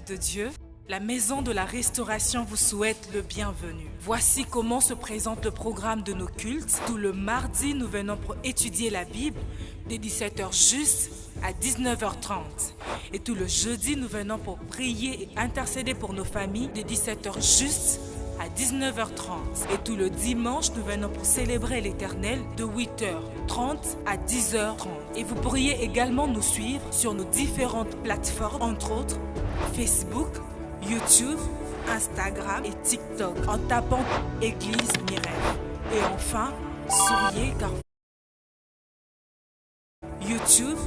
de Dieu, la Maison de la Restauration vous souhaite le bienvenu. Voici comment se présente le programme de nos cultes. Tout le mardi, nous venons pour étudier la Bible, dès 17h juste à 19h30. Et tout le jeudi, nous venons pour prier et intercéder pour nos familles, dès 17h juste à 19h30. Et tout le dimanche, nous venons pour célébrer l'Éternel de 8h30 à 10h30. Et vous pourriez également nous suivre sur nos différentes plateformes, entre autres Facebook, YouTube, Instagram et TikTok en tapant Église Mirève. Et enfin, souriez car YouTube,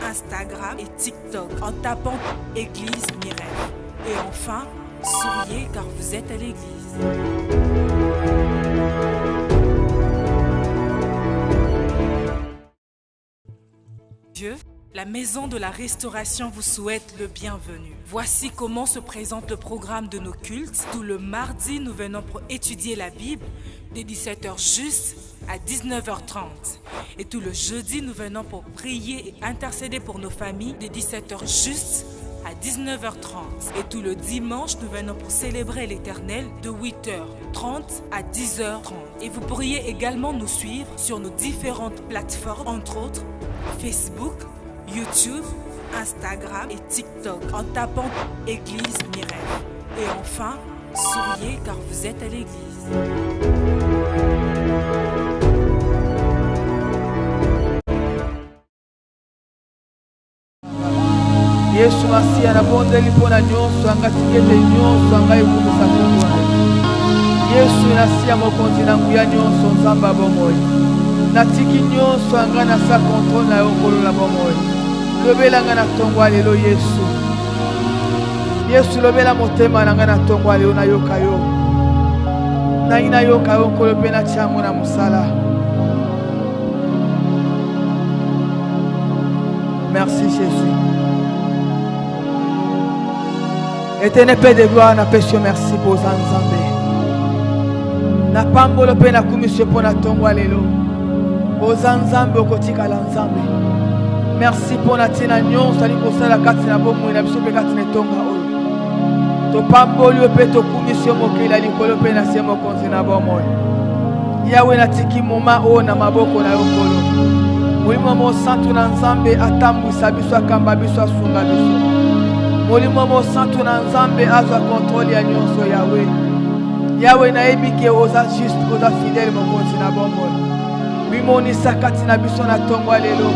Instagram et TikTok en tapant Église Mirève. Et enfin, souriez car vous êtes à l'église. Dieu, la Maison de la Restauration vous souhaite le bienvenu. Voici comment se présente le programme de nos cultes. Tout le mardi, nous venons pour étudier la Bible, dès 17h juste à 19h30. Et tout le jeudi, nous venons pour prier et intercéder pour nos familles, dès 17h juste à 19h30. Et tout le dimanche, nous venons pour célébrer l'Éternel de 8h30 à 10h30. Et vous pourriez également nous suivre sur nos différentes plateformes, entre autres Facebook, YouTube, Instagram et TikTok en tapant Église Mirève. Et enfin, souriez car vous êtes à l'église. Yesu Masiya nabondeli mpona nyonso anga tikete nyonso anga ekumisa kombo na ye. Yesu nasiya mokonzi na nguya nyonso nzambe abomoi. Natiki nyonso anga nasa kontrole na yo kolola bomoi. Lobela nga na tongwa lelo Yesu. Yesu lobela motema na nga na tongwa lelo nayoka yo. Nayi nayoka yo nkolo mpe natiango na mosala. Merci Jésus. Éternel Père de gloire, na pesi merci pour Nzambe. Na pambolo pe na kumisio po na tongwa lelo. Oza Nzambe okotikala Nzambe. Merci pour na tina nyonso ali kosala kati na bomoi na biso pe kati na tonga oyo. To pambolo pe to kumisio mokela likolo pe na se mokonzi na bomoi. Yawe na tiki moma o na maboko na yo kolo. Molimo mo santu na Nzambe atambwisa biso akamba biso asunga biso. Molimo mo santu na Nzambe azwa kontrole ya nyonso Yawe. Yawe na ebike oza juste oza fidèle mokonzi na bomoi. Bimonisa kati na biso na tongwa lelo.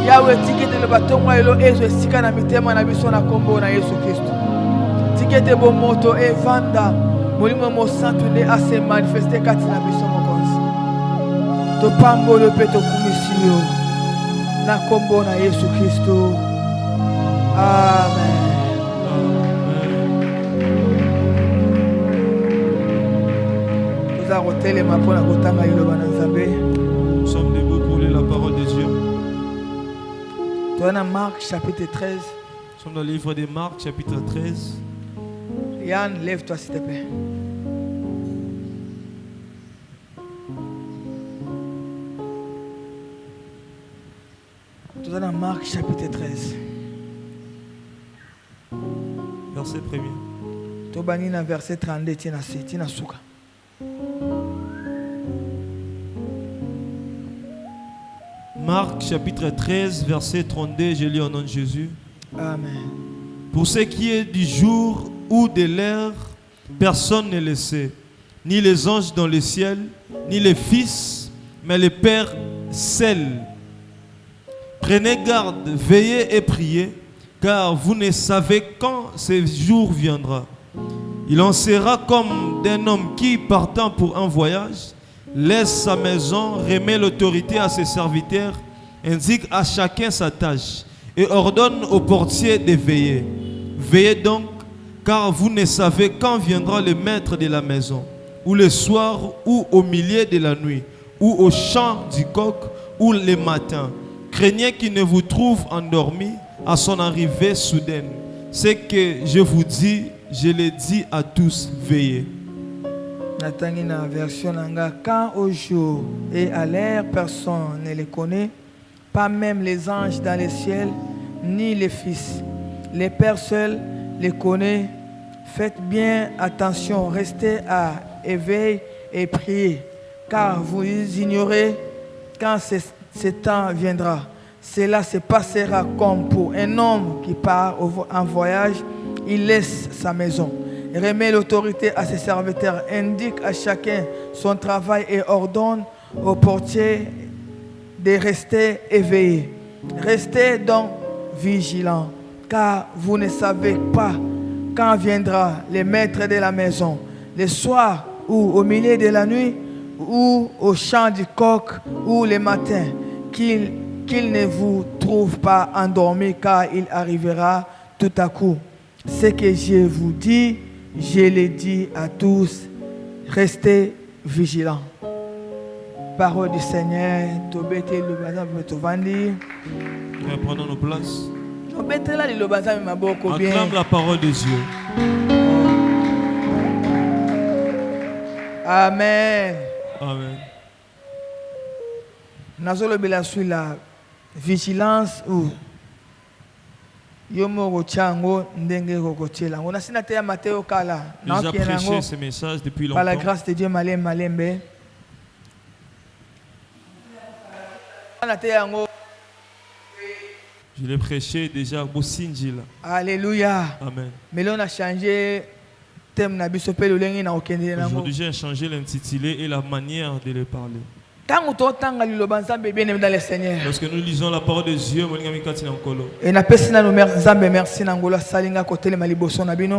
Yawe tikete le batongwa lelo ezo esika na mitema na biso na kombo na Yesu Kristo. Tikete bo moto evanda. Molimo mo santu nde ase manifeste kati na biso mokonzi. To pambolo pe to kumisio na kombo na Yesu Kristo. Amen. Nous sommes debout pour lire la parole de Dieu. Dans Marc chapitre 13. Nous sommes dans le livre de Marc chapitre 13. Yann, lève-toi s'il te plaît. Dans Marc chapitre 13. Verset 1er. Tobanina verset 32 tina suka. Marc chapitre 13 verset 32, je lis au nom de Jésus. Amen. Pour ce qui est du jour ou de l'heure, personne ne le sait, ni les anges dans le ciel, ni les fils, mais le Père seul. Prenez garde, veillez et priez, car vous ne savez quand ce jour viendra. Il en sera comme d'un homme qui, partant pour un voyage, laisse sa maison, remet l'autorité à ses serviteurs, indique à chacun sa tâche et ordonne aux portiers de veiller. Veillez donc, car vous ne savez quand viendra le maître de la maison, ou le soir, ou au milieu de la nuit, ou au chant du coq, ou le matin. Craignez qu'il ne vous trouve endormi à son arrivée soudaine. Ce que je vous dis, je le dis à tous, veillez. Natangina version nanga, quand au jour et à l'heure personne ne les connaît, pas même les anges dans le ciel, ni les fils, les pères seuls, les connaît. Faites bien attention, restez à éveil et priez, car vous ignorez quand ce temps viendra. Cela se passera comme pour un homme qui part en voyage, il laisse sa maison, remet l'autorité à ses serviteurs, indique à chacun son travail et ordonne au portier de rester éveillé. Restez donc vigilants, car vous ne savez pas quand viendra le maître de la maison, le soir ou au milieu de la nuit, ou au chant du coq, ou le matin, qu'il ne vous trouve pas endormi, car il arrivera tout à coup. Ce que je vous dis, je le dis à tous, restez vigilants. Parole du Seigneur, Prenons nos places. Acclame Acclame la parole de Dieu. Amen. Amen. Nazolobela sur la vigilance ou yomoko chango ndenge kokochela. On a sinaté Matthieu kala. J'ai prêché ce message depuis longtemps. Par la grâce de Dieu malembe. Je l'ai prêché déjà au Sinjila. Alléluia. Amen. Mais là on a changé thème na biso pe lolengi na okende nango. Aujourd'hui j'ai changé l'intitulé et la manière de le parler. Lorsque nous lisons la parole de Dieu,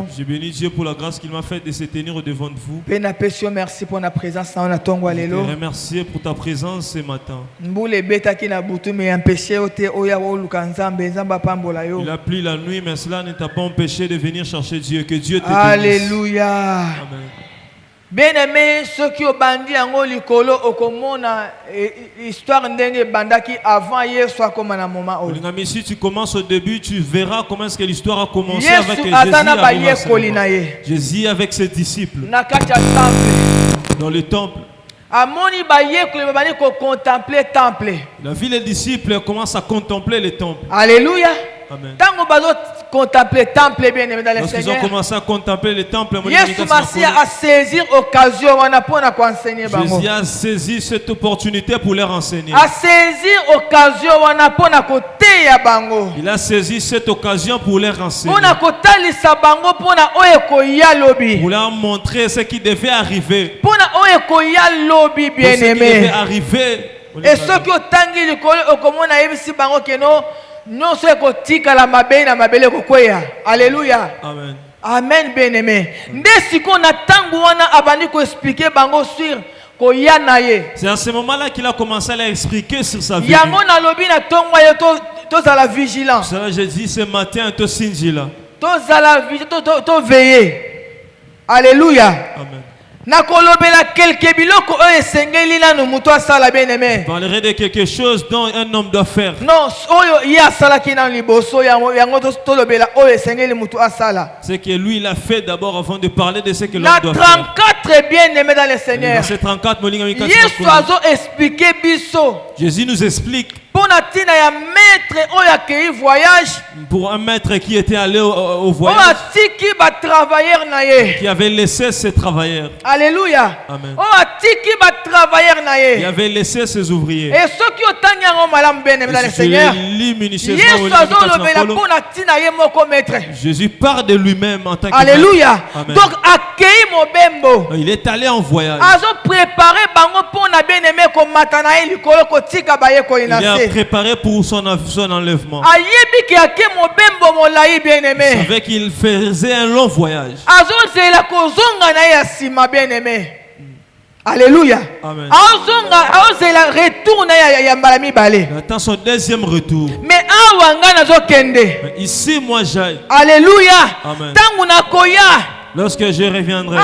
je bénis Dieu pour la grâce qu'il m'a faite de se tenir devant vous. Merci pour la présence. Je te remercie pour ta présence ce matin. Il a plu la nuit, mais cela ne t'a pas empêché de venir chercher Dieu. Que Dieu te bénisse. Alléluia. Amen. Bien-aimé, ceux qui ont bandi en likolo okomona histoire ndenge bandaki avant hier soit comme un moment. Si tu commences au début, tu verras comment est-ce que l'histoire a commencé avec Jésus avec ses disciples dans le temple. La ville des disciples commence à contempler le temple. Alléluia. Amen. Contempler le temple bien aimé dans le Seigneur. Lorsqu'ils ont commencé à contempler le temple, Jésus a saisi l'occasion pour enseigner. Jésus a saisi cette opportunité pour leur enseigner. A saisi l'occasion Il a saisi cette occasion pour leur enseigner. Pour leur montrer ce qui devait arriver. Bien aimé. Et ceux qui ont tangi le col au commun a évissi bango keno. Non, c'est que tika la mabena mabele kokoya. Alléluia. Amen. Amen, bien-aimé. Dès qu'on a tangu wana abandi ko expliquer bango sur koya naye. C'est à ce moment-là qu'il a commencé à l'expliquer sur sa vie. Yango na lobi na tongwa yo to za la vigilance. Cela j'ai dit ce matin to sinjila. To za la vigilance to veiller. Alléluia. Amen. Je parlerai de quelque chose dont un homme doit faire. Non, c'est que lui il a fait d'abord avant de parler de ce que l'homme doit faire. 34 bien-aimés dans le Seigneur. Verset 34, Jésus nous explique. Pour un maître qui était allé au voyage, qui avait laissé ses travailleurs. Alléluia. Amen. Il avait laissé ses ouvriers. Et ceux qui ont dans le Seigneur, Jésus parle de lui-même en tant que Alléluia. Amen. Donc il est allé en voyage. Il a préparé pour son enlèvement. Il savait qu'il faisait un long voyage. Alléluia. Amen. Il attend son deuxième retour. Mais ici, moi, j'aille. Alléluia. Amen. Tangu nakoya. Lorsque je reviendrai,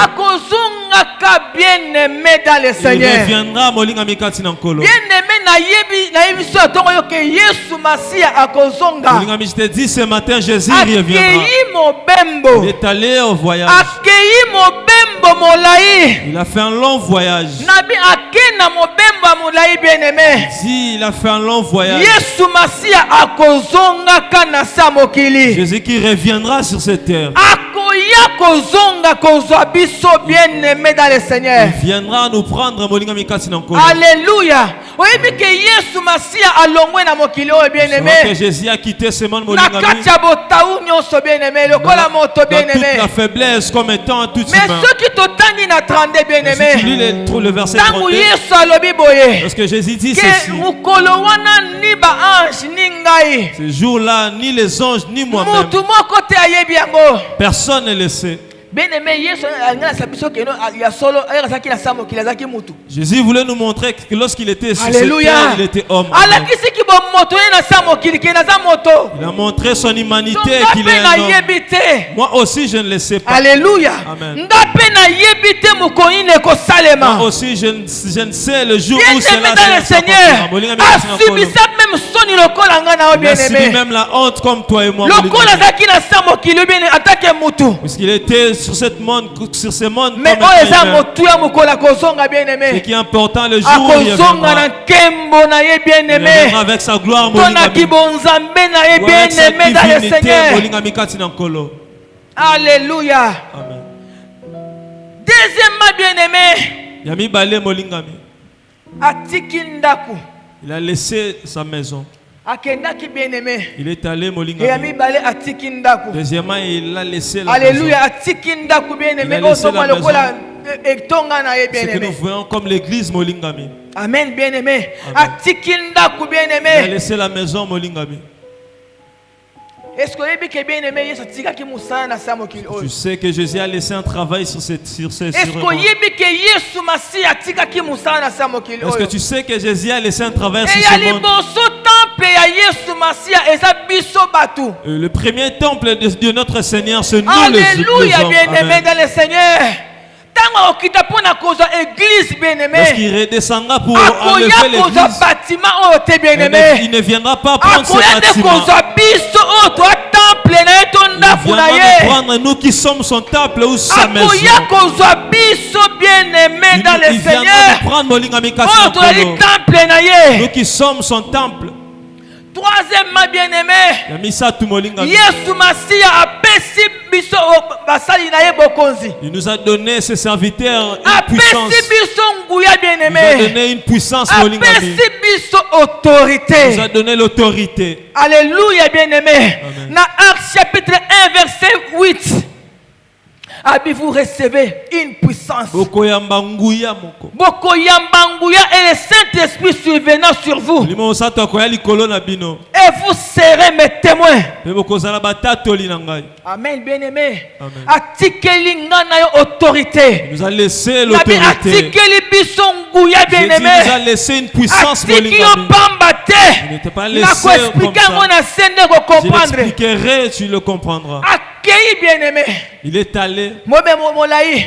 bien-aimé dans le Il Seigneur. reviendra molingami kati na nkolo. Bien-aimé nayebi so tongo yo ke Yesu Masia akozonga. Molingami, je te dis ce matin, Jésus reviendra. Akei mobembo. Il est allé au voyage. Akei mobembo molai. Il a fait un long voyage. Nabi akena mobembo molai bien-aimé. Si, il a fait un long voyage. Yesu Masia akozonga kana sa mokili. Jésus qui reviendra sur cette terre. Akoya kozonga kozwa biso bien-aimé dans le Seigneur. Il viendra nous prendre molingami kati na nkolo. Alléluia. Oyebi ke Yesu Masia alongwe na mokili oyo bien-aimé. Que Jésus a quitté ce monde Na molingami. kati ya botaou nyonso bien-aimé, lokola moto Dans toute bien-aimé. la faiblesse comme étant tout Mais humain. ceux qui t'otangi na 32 Si tu lis bien-aimé. le verset Tangu 32, Yesu alobi boye. parce que Jésus dit Ke ceci. mukolo wana ni ba ange ni ngai. Ce jour-là, ni les anges, ni moi-même, Mutu moko te ayebi yango. personne ne le sait. Bien-aimé, Yesu alingana sabiso keno ya solo ayakazaki na samo kilazaki mutu. Jésus voulait nous montrer que lorsqu'il était sur cette Alléluia. terre, il était homme. Alakisi ki bo moto ye na samo kilike na za moto. Il a montré son humanité Nga qu'il pe est na un homme. yebi te. Moi aussi, je ne le sais pas. Alléluia. Amen. Nga pe na yebi te mukoni ne ko salema. Moi aussi, je ne sais le jour où Bien-aimé cela dans le Seigneur, asubisa même soni lokola nga na o Il a subi bien-aimé. même la honte comme toi et moi. Lokola zaki na samo kilo bien attaque mutu. Puisqu'il était sur ce monde Mais comme o un eza humain. motu ya mukola kozonga Ce bien-aimé. qui est important, le jour où il Akozonga na reviendra, nkembo na ye il reviendra bien-aimé. avec sa gloire. Tona kibonzambe na ye Avec sa bien-aimé dans le divinité, Seigneur. molingami kati na nkolo. Alléluia. Amen. Deuxièmement bien-aimé, Ya mibale molingami. atiki ndaku. Il a laissé sa maison. Akendaki bien-aimé. Il est allé Et ya molingami. mibale atiki ndaku. Deuxièmement, il a laissé la Alléluia, maison. atiki ndaku bien-aimé. Il a laissé Ozoma la lokola etonga na ye Ce que nous bien-aimé. voyons comme l'église molingami. Amen bien-aimé. Amen. Atiki ndaku Il a bien-aimé. laissé la maison molingami. Est-ce que oyebi ke bien-aimé Yesu atikaki musala na sa mokili Tu oyo? sais que Jésus a laissé un travail sur Est-ce que monde. oyebi ke Yesu Masiya atikaki musala na sa mokili Est-ce que oyo? tu sais que Jésus a laissé un travail sur Eya ce monde? liboso temple ya Yesu Masiya eza biso batu. Le premier temple de notre Seigneur, c'est nous Alléluia les hommes. bien-aimé Amen. dans le Seigneur. Tango okita pona kozwa église bien-aimé. Lorsqu'il redescendra pour Akoya enlever kozwa l'église, bâtiment oyo te il bien-aimé. ne viendra pas prendre ce Akoya te bâtiment. kozwa biso oyo toa temple na ye to Il ndaku na viendra nous ye. prendre, nous qui sommes son temple ou sa maison. Akoya kozwa biso bien-aimé dans le Il viendra Seigneur. nous prendre molingami Oyo kasi toali na temple na ye. nous qui sommes son temple. Troisièmement bien-aimé, Yamisa tu molingami. Yesu Masiya apesi biso basali na ye bokonzi. Il nous a donné ses serviteurs une puissance. Apesi biso nguya Il nous a bien-aimé. donné une puissance molingami. Apesi biso Il nous a autorité. donné l'autorité. Alléluia bien-aimé. Amen. Na Actes chapitre 1 verset 8. Abi vous recevez une puissance. Bokoyamba nguya moko. Boko yambanguya et le Saint-Esprit survenant sur vous. Limo sato akoya likolo na bino. Et vous serez mes témoins. Pe bokozala batatoli na ngai. Amen bien-aimé. Amen. Atikeli nga na yo autorité. Il nous a laissé Nabi l'autorité. atikeli biso nguya Jésus bien-aimé. nous a laissé une puissance Atiki yo molingami. pamba Il te. n'était pas Na laissé comme koexplika ngo ça. na sende Je comprendre. l'expliquerai, tu le comprendras. Akei bien-aimé. Il est allé Mobe molai.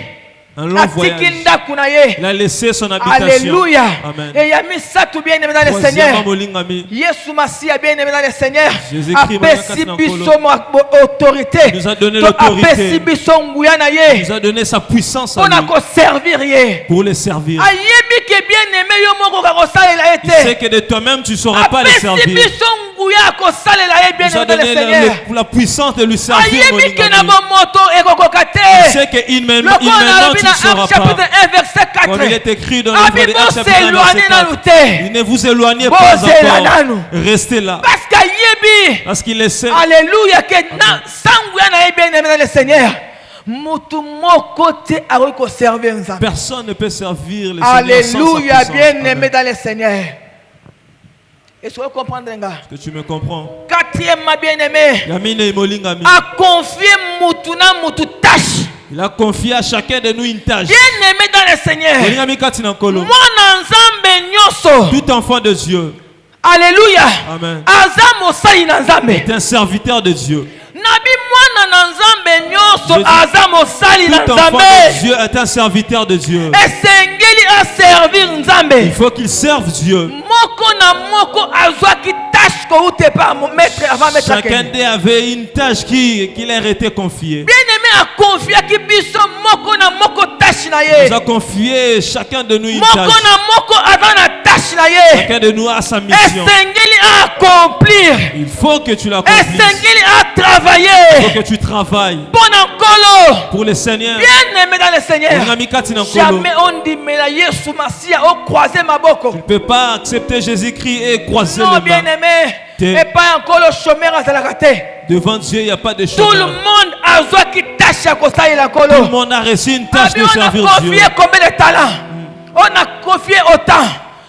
un long voyage. Atiki ndaku na ye. Il a laissé son habitation. Alléluia. Amen. Et ya misatu bien-aimé dans le Troisièmement, Seigneur. molingami. Yesu Masiya bien-aimé dans le Seigneur. Jésus-Christ, Apesi Mwana biso Kati autorité. Il nous a donné To l'autorité. apesi biso nguya na Il ye. nous a donné sa puissance à On a lui ko servir ye. pour les servir. Ayebi ke bien-aimé yo moko ka kosalela ye Il sait te. que de toi-même tu ne sauras pas les Apesi servir. biso nguya kosalela ye Il nous bien-aimé a dans le donné Seigneur. la puissance de lui servir. Ayebi ke na molingami. bomoto ekokoka Il te. sait que humainement Lokola tu alobi ne na sauras Actes chapitre pas. 1 verset Comme il 4. est écrit dans le livre Abi de bo Actes chapitre 1 s'éloigner verset nanu 4. te. Ne vous éloignez Bon, pas c'est là, encore. nanu. Restez là. Parce qu'ayebi. Parce qu'il le sait. Alléluia que na sanguya na ye bien-aimé dans le Seigneur. Mutu moko te akoki koservir nzambe. Personne ne peut servir le Seigneur sans sa Alléluia puissance. bien-aimé Amen. dans le Seigneur. Est-ce que vous comprenez nga? Est-ce que tu me comprends? Quatrièmement bien-aimé. Yamine molingami. A confié mutu na mutu tâche. Il a confié à chacun de nous une tâche. Bien-aimé dans le Seigneur. Molingami kati na nkolo. Mwana nzambe nyonso. Tout enfant de Dieu Alléluia. Amen. Aza mosali na nzambe. est un serviteur de Dieu. Nabi mwana na nzambe nyonso aza mosali na Tout enfant nzambe. de Dieu est un serviteur de Dieu. Esengeli aservir Il nzambe. faut qu'il serve Dieu. Moko na moko azwaki tâche koute pa maître avant maître Chacun akende. d'eux avait une tâche qui leur était confiée. Bien-aimé a confié ki biso moko na moko tâche na Il ye. nous a confié chacun de nous une Moko tâche. na moko aza na tâche na ye. Chacun de nous a sa mission. Esengeli a accomplir. Il faut que tu l'accomplisses. Esengeli a Il faut travailler. que tu travailles Bona nkolo. pour le Seigneur. Bien-aimé dans le Seigneur. Jamais on dit mais la Yesu Masia au croiser ma boko. Tu ne peux pas accepter Jésus-Christ et croiser Non, les mains. bien-aimé. T'es- Et pas encore le chômeur à la raté. Devant Dieu, il n'y a pas de Tout le chemin. monde a besoin qui tâche à côté de la Tout le colo. monde a reçu une tâche de On a servir Dieu. confié combien de talents? On a confié autant.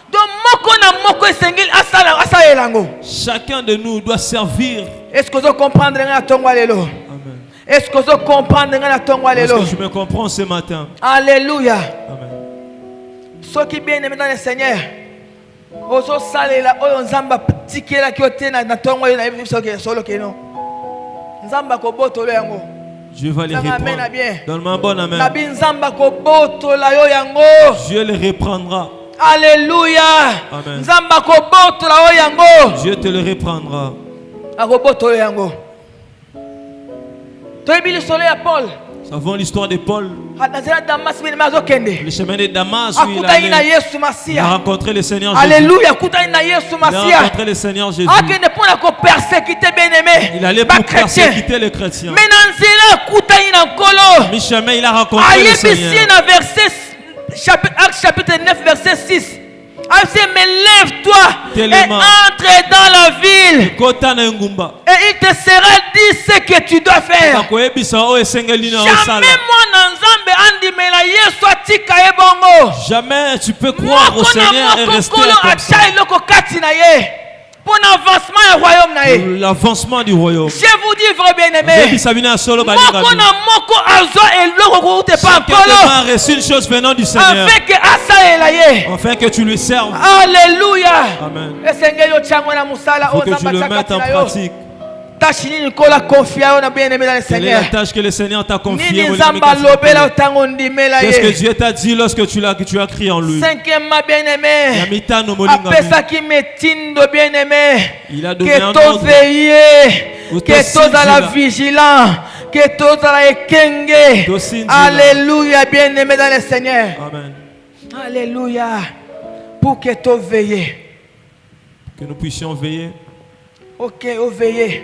Donc, moko na moko esengeli asala elango. Chacun de nous doit servir. Est-ce que vous comprenez na tongo lelo? Amen. Est-ce que vous comprenez na tongo Est-ce lelo? que je me comprends ce matin? Alléluia. Amen. Ceux qui bien aimés dans le Seigneur. Ozo salela oyo nzamba tikela ki otena na tongo na biso ke solo ke no. Nzamba ko botolo yango. Dieu va les Amen, reprendre. amen. Donne-moi un bon amen. Nabi nzamba ko botola yo yango. Dieu les reprendra. Alléluia. Amen. Nzamba ko botola yo yango. Dieu te le reprendra. Ako botola yango. Toyebi lisolo ya Paul. Nous savons l'histoire de Paul. Nazela Damas bini mazo kende. Le chemin de Damas où il Akutani na allait. Yesu Il a Masia. rencontré le Seigneur Jésus. Alléluia. Akutani na Yesu Il a Masia. rencontré le Seigneur Jésus. Akende pona ko persécuter bien-aimé. Il allait pour persécuter les chrétiens. Mais dans nzela akutani na nkolo. Mi-chemin, il a rencontré le Ayebisi Seigneur. na Actes chapitre 9 verset 6. Ah, mais lève-toi et Tellement. entre dans la ville. Kota na ngumba. Et il te sera dit ce que tu dois faire. Bakoyebisa oyo esengeli na Jamais osala. moi na nzambe andimela Yesu atika ye bongo. Jamais tu peux croire au Moko na Seigneur et moko rester nkolo comme ça. atia eloko kati na ye. Pour l'avancement du royaume na ye. L'avancement du royaume. Je vous dis vrai bien-aimé. Yebisa bino ya solo Moko balingami. na moko azwa eloko koute pa Chacun nkolo. a reçu une chose venant du Seigneur. Avec asalela ye. Afin que tu lui serves. Alléluia. Amen. Esengeli otiango na musala Il faut oyo que tu nzambe le atia mettes kati en na yo. pratique. Tâche nini kola confia yo na bien-aimé dans le Quelle est Seigneur. la tâche que le Seigneur t'a confiée? Nini Molingami nzamba Kasika? lobela otango ndimela Qu'est-ce que ye. Dieu t'a dit lorsque tu as crié en lui? Cinquièmement bien-aimé. Yamitano molingami. Apesaki metindo bien-aimé. Il a donné Que un to ordre. veiller. Que to la Tosindila. vigilant. Que to la ekenge. Tosindila. Alléluia bien-aimé dans le Seigneur. Amen. Alléluia. Pour que to veiller. Que nous puissions veiller. Ok, au veiller.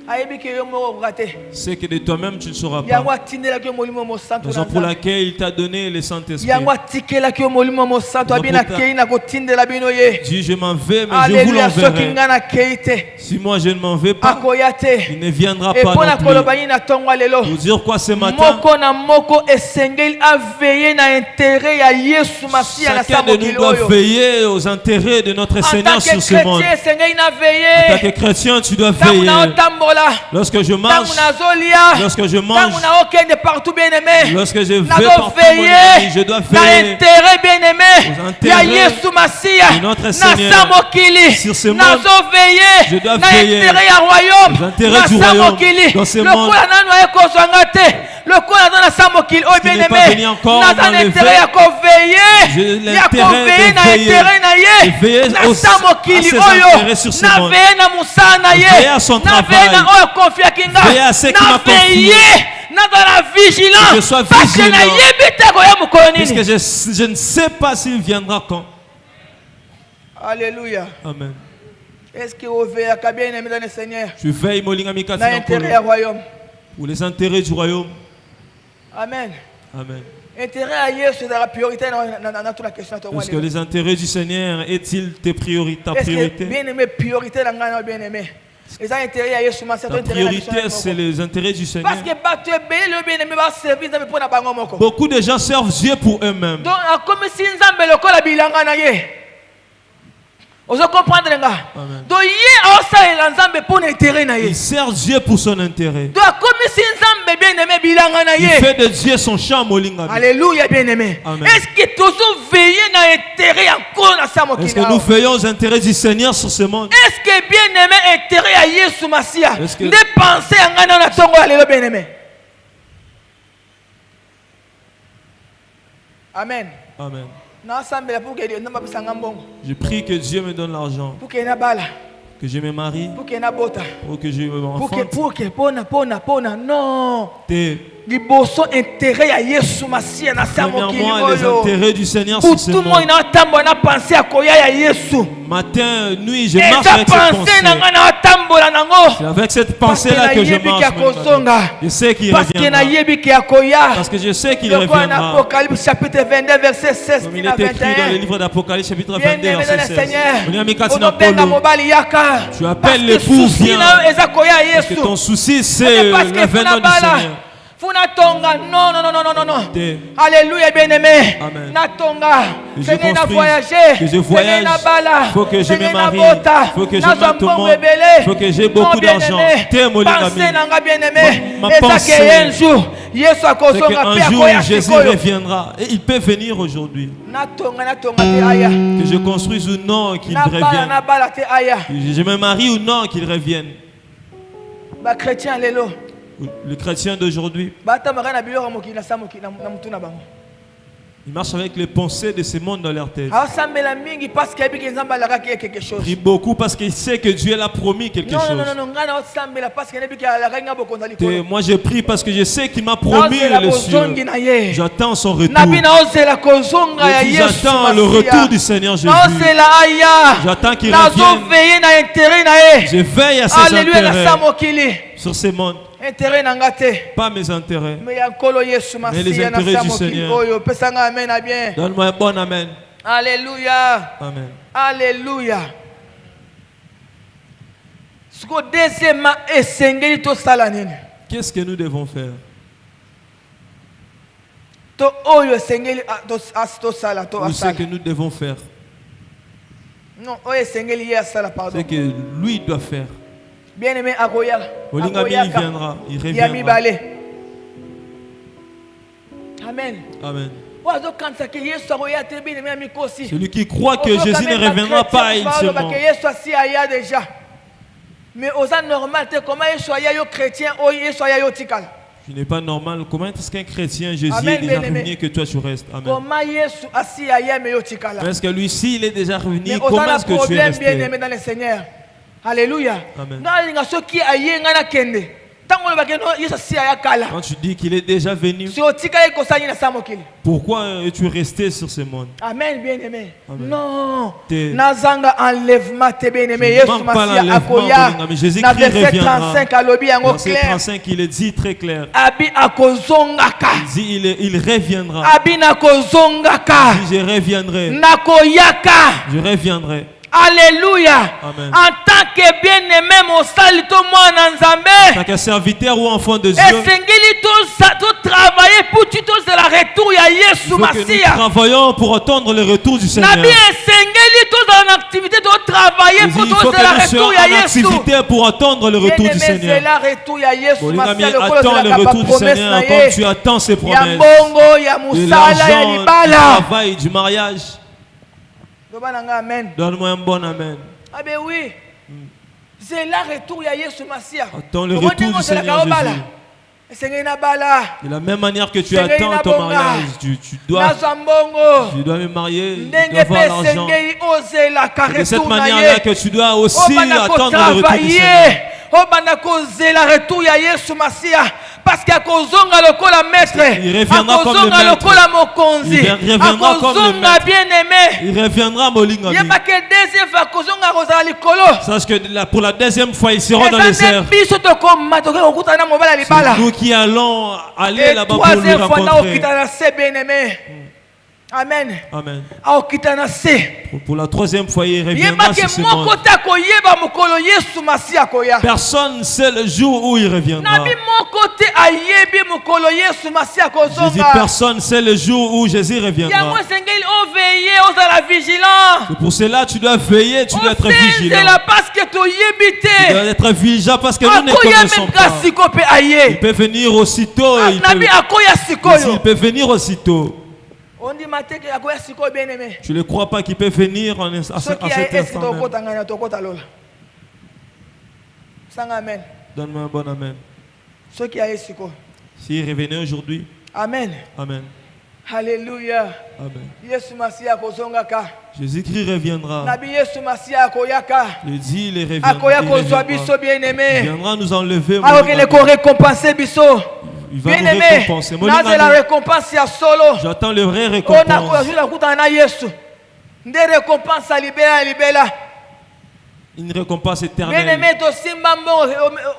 Ayebi ke yo moko raté. C'est que de toi-même tu ne sauras Yango pas. atindela ke molimo mo santo. Raison pour laquelle il t'a donné le Saint-Esprit. Yango atikela ke molimo mo santo Raison abina pour ta- kei na kotindela bino ye. Dis je m'en vais mais je vous Alléluia soki l'enverrai. nga na kei te. Si moi je ne m'en vais pas, Akoya te. il ne viendra Et pas pona non koloba plus. nini na tongo lelo. Pour dire quoi ce matin? Moko na moko esengeli aveiller na intérêt ya Yesu Masia na Chacun de nous samokili doit oyo. veiller aux intérêts de notre En tant Seigneur que sur ce monde. chrétien esengeli na En tant veiller. que chrétien, tu dois Tangu veiller. na otambola. Lorsque je mange, Tangu na zolia. lorsque je mange, Tangu na okende partout bien aimé. lorsque je vais Nazo partout, mon ami, veiller je dois na veiller intérêt bien-aimé aux ya intérêts Yesu Masia de notre na Seigneur samokili sur ce monde. nazo veiller Je dois na veiller intérêt ya royaume aux intérêts na du royaume samokili dans ce monde. lokola nanu aye kozwanga te lokola naza na samokili oyo qui n'est bien pas aimé venu encore naza na m'enlever. intérêt ya koveiller J'ai ya l'intérêt koveiller de na veiller. intérêt na De ye veiller na à samokili ses oyo intérêts sur ce na monde. veiller na mosala na Veiller ye à son na veiller na travail. oyo konfiaki nga Veiller à ce qu'il na m'a confié. veiller nazala vigilant Que je sois parce que vigilant. nayebi te koya mokolo Puisque nini. je ne sais pas s'il viendra quand. Alléluia. Amen. Est-ce que vous veillez à bien aimé dans le Seigneur Je veille Molingami dans Katina l'intérêt du Kolo, royaume? pour les intérêts du royaume. Amen. Amen. Intérêt à Yesu c'est la priorité dans toute la question. Est-ce que les intérêts du Seigneur est-il ta Est-ce que priorité? bien aimé priorité dans le bien aimé? Les intérêts à Yesu c'est Ta priorité, c'est les intérêts du Seigneur. parce que tu es le bien aimé va servir dans pour na bango moko. Beaucoup de gens servent Dieu pour eux-mêmes. Donc comme si nzambe lokola bilanga na ye. Vous comprenez nga? Amen. Donc hier aosalela nzambe pour intérêt na ye. Il sert Dieu pour son intérêt. Donc comme si nzambe bien aimé bilanga na Il ye. fait de Dieu son champ molinga. Alléluia bien aimé. Amen. Est-ce que tu as veillé na intérêt encore na sa mokili? Est-ce que nous veillons aux intérêts du Seigneur sur ce monde? Est-ce que bien aimé intérêt à Yesu Masia? Est-ce que- Dépenser en gagnant na tongo alléluia bien aimé. Amen. Amen. Na assemblée pour que Dieu n'a pas besoin mbongo. Je prie que Dieu me donne l'argent, Pour que na bala, que je me marie, pour que na bota. ou que je me Pour que pona non. enfante. Liboso intérêt à Yesu Masia na sa mokili Premièrement, les oyo. intérêts du Seigneur Pour sur ce tout le monde monde. na tambo na penser à koya ya Yesu. Matin, nuit, je Et marche sa avec cette pensée na pensée. ngana tambola nango. C'est avec cette Parce que pensée-là na que je yebi marche. kia kozonga. Je sais qu'il Parce que na reviendra. yebi kia koya. Parce que je sais qu'il Le quoi en reviendra. Apocalypse chapitre 22 verset 16 Comme il à est écrit dans le 21. livre d'Apocalypse chapitre Bien 22 aimé dans verset le 16. Seigneur. Onyami kati na Onobenga polo. mobali yaka. Tu appelles Parce que l'époux, souci viens. na eza koya Parce que Yesu. ton souci, C'est c'est parce que l'avènement funa du bala. Seigneur. Funa tonga. Non, non, non, non, non, non. Te- Alléluia, bien-aimé. Amen. Na tonga. Que je Fene na construise, voyager. que je voyage. Fene na bala. Faut que je Fene me na marie. bota. Faut que je Na mette au zambongo monde. ebele. Faut que j'ai Non, beaucoup d'argent. bien-aimé. Te molingami. Pensez nanga bien-aimé. Ma Et ça pensée, que un jour, Yesu C'est akozonga qu'un pe jour, akoya Jésus sikoyo. reviendra. Et il peut venir aujourd'hui. Na tonga te aya. Que je construise ou non, qu'il Na revienne. bala te aya. Que je me marie ou non, qu'il revienne. Ba chrétien lelo. Le chrétien d'aujourd'hui, Bata magana biloko mokili na sa mokili na mutu na bango. il marche avec les pensées de ce monde dans leur tête. Asambela mingi parce que yebi ke nzamba alaka quelque chose. Il prie beaucoup parce qu'il sait que Dieu l'a promis quelque Non, chose. non, non, non, ngana osambela parce que yebi ke alaka nga bokonza Et likolo. moi je prie parce que je sais qu'il m'a promis Nazela le kozongi ciel. na ye. J'attends son retour. Nabi na ozela kozonga ya Yesu. J'attends le retour du Seigneur Jésus. Ozela aya. J'attends qu'il Nazo revienne. veiller na intérêt na ye. Je veille à ses Alléluia na intérêts sa mokili. sur ce monde, Intérêt na ngate. pas mes intérêts. Mais ya nkolo Yesu Mais les Masia na intérêts sa du mokili Seigneur. oyo pesanga amen na bien. Donne-moi un bon amen. Alléluia. Amen. Alléluia. Siko deuxièmement esengeli tosala nini? Qu'est-ce que nous devons faire? To oyo esengeli tosala to Ou ce asala. que nous devons faire? Non, oyo esengeli ye asala pardon. C'est que lui doit faire. Bien aimé akoya. Olingami, il viendra. Il Ya reviendra. mibale. Amen. Amen. Ozo kanisa ke Yesu akoya te bien aimé mikosi. Celui qui croit que Jésus ne reviendra pas, il se ment. que Yesu asi aya déjà. Mais oza normal te comment Yesu aya yo chrétien o Yesu aya yo tikala. Ce n'est pas normal. Comment est-ce qu'un chrétien, Jésus Amen, est déjà bien-aimé. revenu et que toi tu restes? Amen. Comment Yesu asi aya me yo tikala. Parce que lui, s'il est déjà revenu, Mais comment oza est-ce que tu es problème bien resté? aimé dans le Seigneur. Alléluia. Amen. Na linga soki aye ngana kende. Tango le bakeno Yesu asi aya kala. Quand tu dis qu'il est déjà venu, Si otikala ekosani na samokili. pourquoi es-tu resté sur ce monde? Amen, bien-aimé. Amen. Non. Te- Nazanga enlèvement, te bien-aimé. Je Yesu manque pas Masia l'enlèvement, akoya. Bolinga, mais Jésus Na Christ verset reviendra. 35 alobi yango Verset clair. 35, il est dit très clair. Abi akozongaka. Il dit, il reviendra. Abi nakozongaka. Il dit, je reviendrai. Nakoyaka. Je reviendrai. Alléluia. Amen. En tant que bien-aimé, mon sali to mwana nzambe. Tant que serviteur ou enfant de Dieu, Esengeli to travailler pour tu to la retour ya il Yesu faut que nous Masia. travaillons pour attendre le retour du Seigneur. Nabi esengeli to dans activité to travailler Il pour faut to que la nous retour soyons ya en Yesu. activité pour attendre le retour du Bien-aimé, Seigneur. c'est la retour ya Yesu Bolingami, Masia attends le retour du Seigneur comme tu attends ses Ya promesses. mbongo, ya De musala, ya l'argent, du libala. travail, du mariage. Amen. Donne-moi un bon amen. Ah ben oui. C'est la retour ya Yesu Masia. Attends le retour du Seigneur Jésus. Esengeli na bala. De la même manière que tu Seigneur, attends na ton bonga. mariage, tu dois Nazwa mbongo. me marier, tu dois Ndenge avoir pe l'argent. esengeli ozelaka De cette retour na manière-là ye. que tu dois aussi Obanda attendre le retour du kotravailler. Seigneur. Obanda kozela retour ya Yesu Masia. Parce qu'akozonga lokola maître. Il reviendra comme le Akozonga maître. lokola mokonzi. Il reviendra comme le Akozonga maître. bien-aimé. Il reviendra, Molingami. Yeba ke deuxième fois akozonga kozala likolo. Sache que pour la deuxième fois, ils seront dans les airs. biso tokoma tokoki kokutana na mobali ya libala. C'est nous qui allons aller Et là-bas pour le troisième fois rencontrer. naokita na se bien-aimé. Amen. Amen. Aokita na se. Pour la troisième fois, il reviendra Yeba sur ke ce moko monde. te akoyeba mokolo Yesu Masia akoya. Personne ne sait le jour où il reviendra. Nabi moko te ayebi mokolo Yesu Masia Je dis akozonga. personne ne sait le jour où Jésus Yango reviendra. esengeli ove veiller aux à la vigilance. C'est pour cela que tu dois veiller, tu dois être C'est vigilant. là parce que tu Tu dois yébité. être vigilant parce que nous ne Akoya connaissons même pas. kasiko pe Il aye. peut venir aussitôt. Et Nabi akoya il sikoyo. peut venir aussitôt. On dit matin que akoya sikoyo bien aimé. Tu ne crois pas qu'il peut venir à Ceux qui cet aye instant même. tokota ngana tokota lola. Sang amen. Donne-moi un bon amen. Ceux qui aye sikoyo. S'il revenait aujourd'hui, Amen. amen. Alléluia. Amen. Yesu Masia kozongaka. Jésus-Christ reviendra. Nabi Yesu Masia akoyaka. Je dis, il reviendra. Akoya Il kozwa reviendra. biso bien Il aimé. viendra nous enlever. Akokele ko récompenser biso. Il va Bien nous aimé. récompenser. Naze la récompense ya solo. J'attends le vrai On a récompense. koyajula kuta na Yesu. Nde récompense à libéla. Une récompense Bien éternelle. aimé to simba mbongo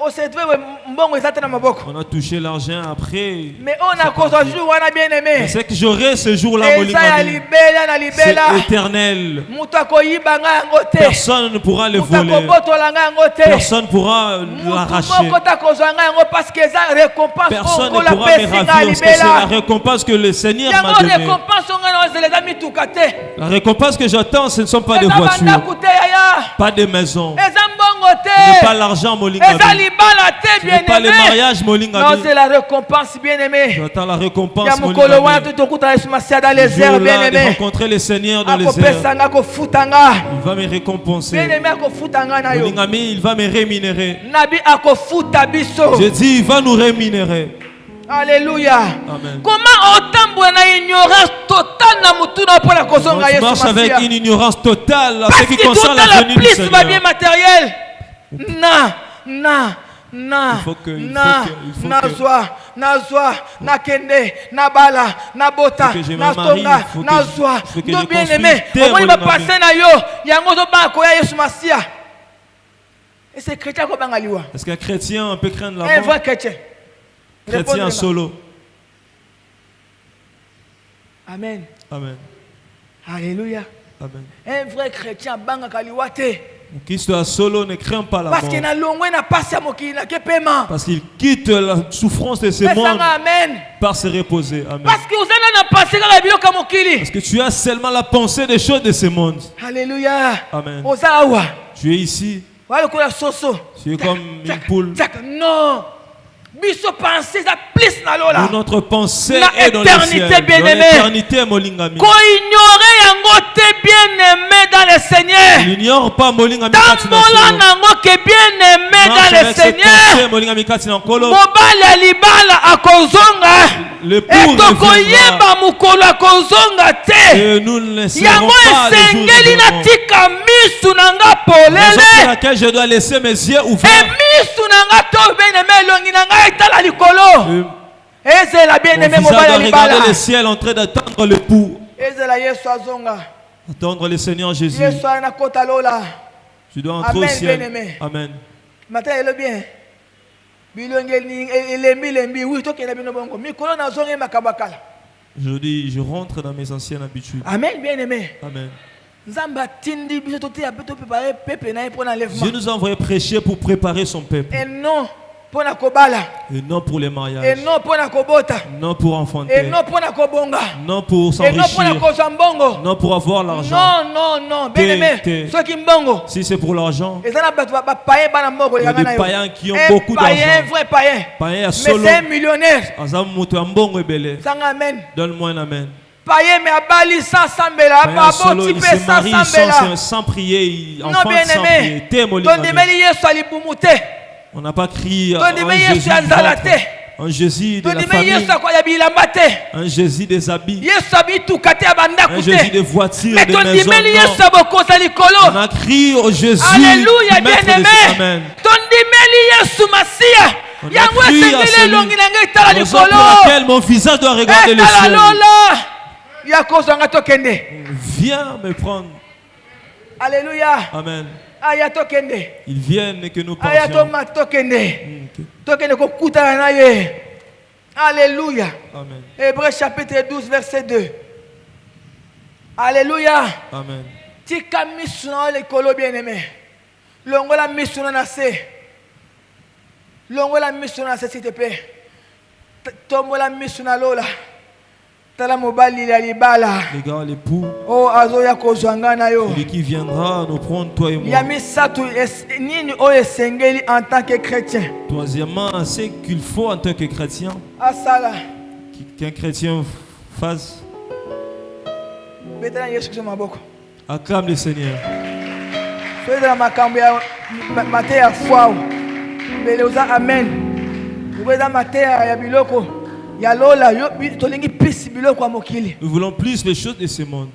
o se trouve mbongo ezate na maboko. On a touché l'argent après. Mais on a kozwa jour wana bien Mais aimé. c'est que j'aurai ce jour-là, Eza ya Molingami. libela na C'est libela. éternel. Mutu akoyiba nga yango te. Personne ne pourra le Mutu voler. akobotola nga yango te. Personne ne pourra Mutu l'arracher. moko takozwa nga yango parce que eza récompense Personne oyo ne pourra me kola ravir parce que c'est la libela. récompense que le Seigneur Yango m'a donnée. récompense onga na ozeleza mituka te. La récompense que j'attends, ce ne sont pas des Eza voitures, bandaku te yaya. pas des maisons. Eza mbongo Ce n'est pas te. l'argent, Eza Molingami. libala te Ce bien n'est pas le aimé. mariage, Non, Molingami. c'est la récompense bien aimé. J'attends la récompense, Ya mukolo wana Molingami. tutokuta Yesu Masia dans Le les airs bien jour-là de aimé. rencontrer le Seigneur dans les airs. Akopesa nga kofuta nga. Il va me récompenser. Bien aimé akofuta nga na yo. Molingami, il va me rémunérer. Nabi akofuta biso. Je dis, il va nous rémunérer. Alléluia. Amen. Comment otambola na ignorance totale na mutuna pour la kozonga Tu Yesu marches avec Masia. une ignorance totale à Parce ce qui que concerne tout la la venue du plus va Seigneur. bien matériel. Na. Il faut que- Na kende, na bala, na bota, Il faut que je na me marie, songa, il faut que na je- zwa. il faut que No je bien construise aimé. des Omoni ba monuments. passer na yo, yango zo ba ko ya Yesu Masia. Et c'est chrétien ko banga liwa. Est-ce qu'un chrétien peut craindre Un la vrai mort? chrétien. Chrétien Répondez-moi. solo. Amen. Amen. Alléluia. Amen. Un vrai chrétien banga kaliwa te. Mon Christ à solo ne craint pas la Parce que mort. na longwe na passe ya mokili na ke paiement. Parce qu'il quitte la souffrance de ce monde Pesanga amen. par se reposer. Amen. Parce que vous allez na passer kaka biloko ya mokili. Parce que tu as seulement la pensée des choses de ce monde. Alléluia. Amen. Oza awa. Tu es ici. Wala kola soso. Tu es comme une poule. Non. Biso pensée ça plus na lola. Où notre pensée La est dans le éternité, ciel. bien Dans aimé. l'éternité, Molingami. Ko ignorer yango te bien aimé dans le Seigneur. N'ignore pas Molingami Tambola Katina. nango ke bien aimé dans le Seigneur. Molingami Katina Nkolo. Mobali ya libala akozonga. Le pour etokoyeba mokolo akozonga te. et nous ne laisserons Yango pas le jour esengeli de mort. natika misu na nga Raison pour polele. laquelle je dois laisser mes yeux E ouverts. misu na nga to bien aimé elongi na nga etala likolo. Ezela bien Mon aimé visage mobali doit ya regarder libala. le ciel en train d'attendre le pour. Ezela Yesu azonga. Attendre le Seigneur Jésus. Yesu ana kota lola. Tu dois entrer au Amen, ciel. bien-aimé. Amen. Matin elo bien. Bilongi elembi oui tokenda bino bongo. Mikolo na zonga makabakala. Aujourd'hui, je rentre dans mes anciennes habitudes. Amen bien aimé. Amen. Nzamba tindi biso tote ya peto préparer peuple na pour l'enlèvement. Dieu nous a envoyé prêcher pour préparer son peuple. Et non pour na kobala. Et non pour les Et mariages. non pour na kobota. Non pour Et enfanter. non pour na kobonga. Non pour Et non pour na s'enrichir. kozwa mbongo. Non pour avoir l'argent. Non, bien aimé. Te. Soki mbongo. Si c'est pour l'argent, Et ça n'a pas païen bana mbongo. il y a des païens qui ont Un beaucoup païen, d'argent. vrai païen. Païen à Mais solo. c'est un millionnaire. Azam moto ya mbongo ebele. Ça amen. Donne-moi un amen. Païen mais abali sans sambela. Païen à solo, Aboti il pe se sans marie sambela. sans prier. Il Non enfante bien sans prier. aimé. Te Ton molingami. demeli Yesu alibumute. On n'a pas crié Ton un demeli Jésus Yesu du azala ventre, te. un Jésus de Ton la demeli famille, Yesu akoya bilamba te. un Jésus des habits, Yesu abituka te abanda un Jésus des kute. voitures, Mais des ton maisons. demeli Non. Yesu abokoza On likolo. a crié au Jésus, Alléluia du maître bien de aimé. Amen. Ton demeli Yesu Masia. On a Yango crié à esengeli celui, elongi na ngai etala raison pour likolo. laquelle mon visage doit regarder le Etala ciel. lola. Ya kozanga tokende. Viens me prendre. Alléluia. Amen. Aya tokende. Ils viennent et que nous Aya partions. toma tokende. Ok. Tokende kokutana na ye. Alléluia. Amen. Hébreux chapitre 12 verset 2. Alléluia. Amen. Tika misu na ole kolo bien aimé. Longola misu na se. Longola misu na se s'il te plaît. Tombola misu na lola. tala mobali ya libala les gars, l'époux, o azoya kozwanga na yo celui qui viendra nous prendre, toi et ya moi. misato nini oyo esengeli en tant que chrétien Troisièmement, c'est qu'il faut en tant que chrétien, asala qu'un chrétien fasse, betela yesu kristo maboko acclame le Seigneur. soyezala makambo ya mate ya foi mbele oza amen okoeza mate ya biloko ya lola yo tolingi pisi biloko ya mokili Nous voulons plus les choses de ce monde.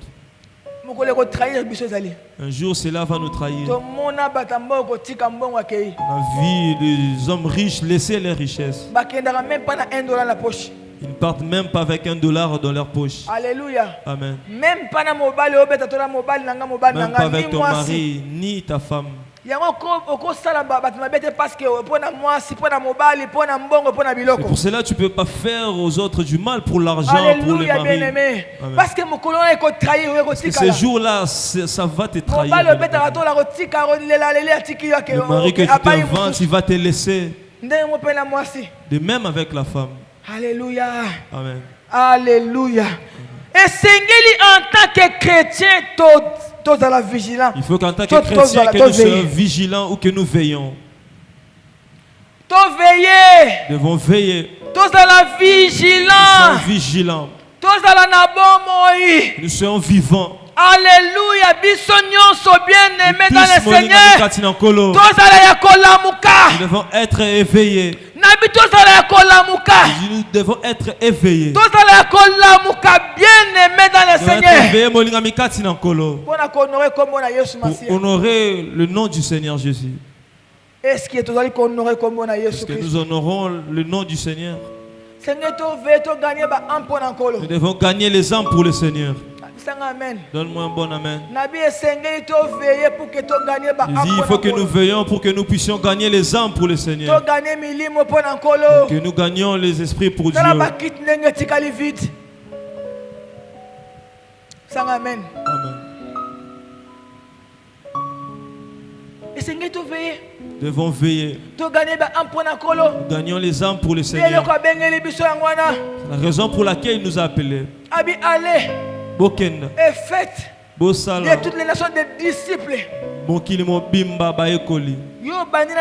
mokolo ekotrahir biso ezali Un jour, cela va nous trahir. tomona bato mbongo kotika mbongo akei On a vu les hommes riches laisser leurs richesses. bakendaka même pas na $1 na poche Ils ne partent même pas avec $1 dans leur poche. alléluia Amen. même pas na mobali obeta to na mobali nanga mobali Même nanga pas avec ni ton mwasi mari ni ta femme. yango okosala bato mabe te parce que mpo na mwasi mpo na mobali mpo na mbongo mpo na C'est biloko pour cela que tu ne peux pas faire aux autres du mal pour l'argent, pour le alléluia mari. bien-aimé Amen. parce que mokolo wana ekotrahir oyo Parce que ekotikala ces jours-là, ça va te trahir. mobali obetaka tola kotika lelale atiki yo Le mari que tu t'inventes, il va te laisser. ndenge mo mpe na mwasi De même avec la femme. alléluia Amen. alléluia esengeli en tant que chrétien tozala vigilant Il faut qu'en tant que chrétien, que nous soyons vigilants ou que nous veillons. toveille Nous devons veiller. tozala Nous vigilant sommes vigilants. tozala na bomoi Nous sommes vivants. alléluia biso nyonso bien aimé dans le Nous Seigneur tozala ya kolamuka devons être éveillés. nabi tozala ya kolamuka Nous devons être éveillés. tozala ya kolamuka bien aimé dans le Nous devons être Seigneur éveillés, molinga mikati na nkolo. mpona kohonorer kombo na yesu Pour masiya honorer le nom du Seigneur Jésus. est-ce que tozali kohonorer kombo na Est-ce yesu que nous kristo honorons le nom du Seigneur? seigneur toveye toganye baam mpona nkolo Nous devons gagner les âmes pour le Seigneur. bisanga amen Donne-moi un bon amen. nabi esengeli toveye pour que toganye baam Il dit, il faut que nous veillions pour que nous puissions gagner les âmes pour le Seigneur. toganye milimo mpona nkolo Que nous gagnions les esprits pour Dieu. tala bakiti ndenge etikali vide bisanga amen Amen. esengeli toveye Nous devons veiller. toganye baam mpona nkolo Nous gagnons les âmes pour le Seigneur. eloko abengeli biso yango wana La raison pour laquelle il nous a appelés. abi ale Bokenda. et faites Bosala. de toutes les nations des disciples Mokili mobimba baekoli. yo bandi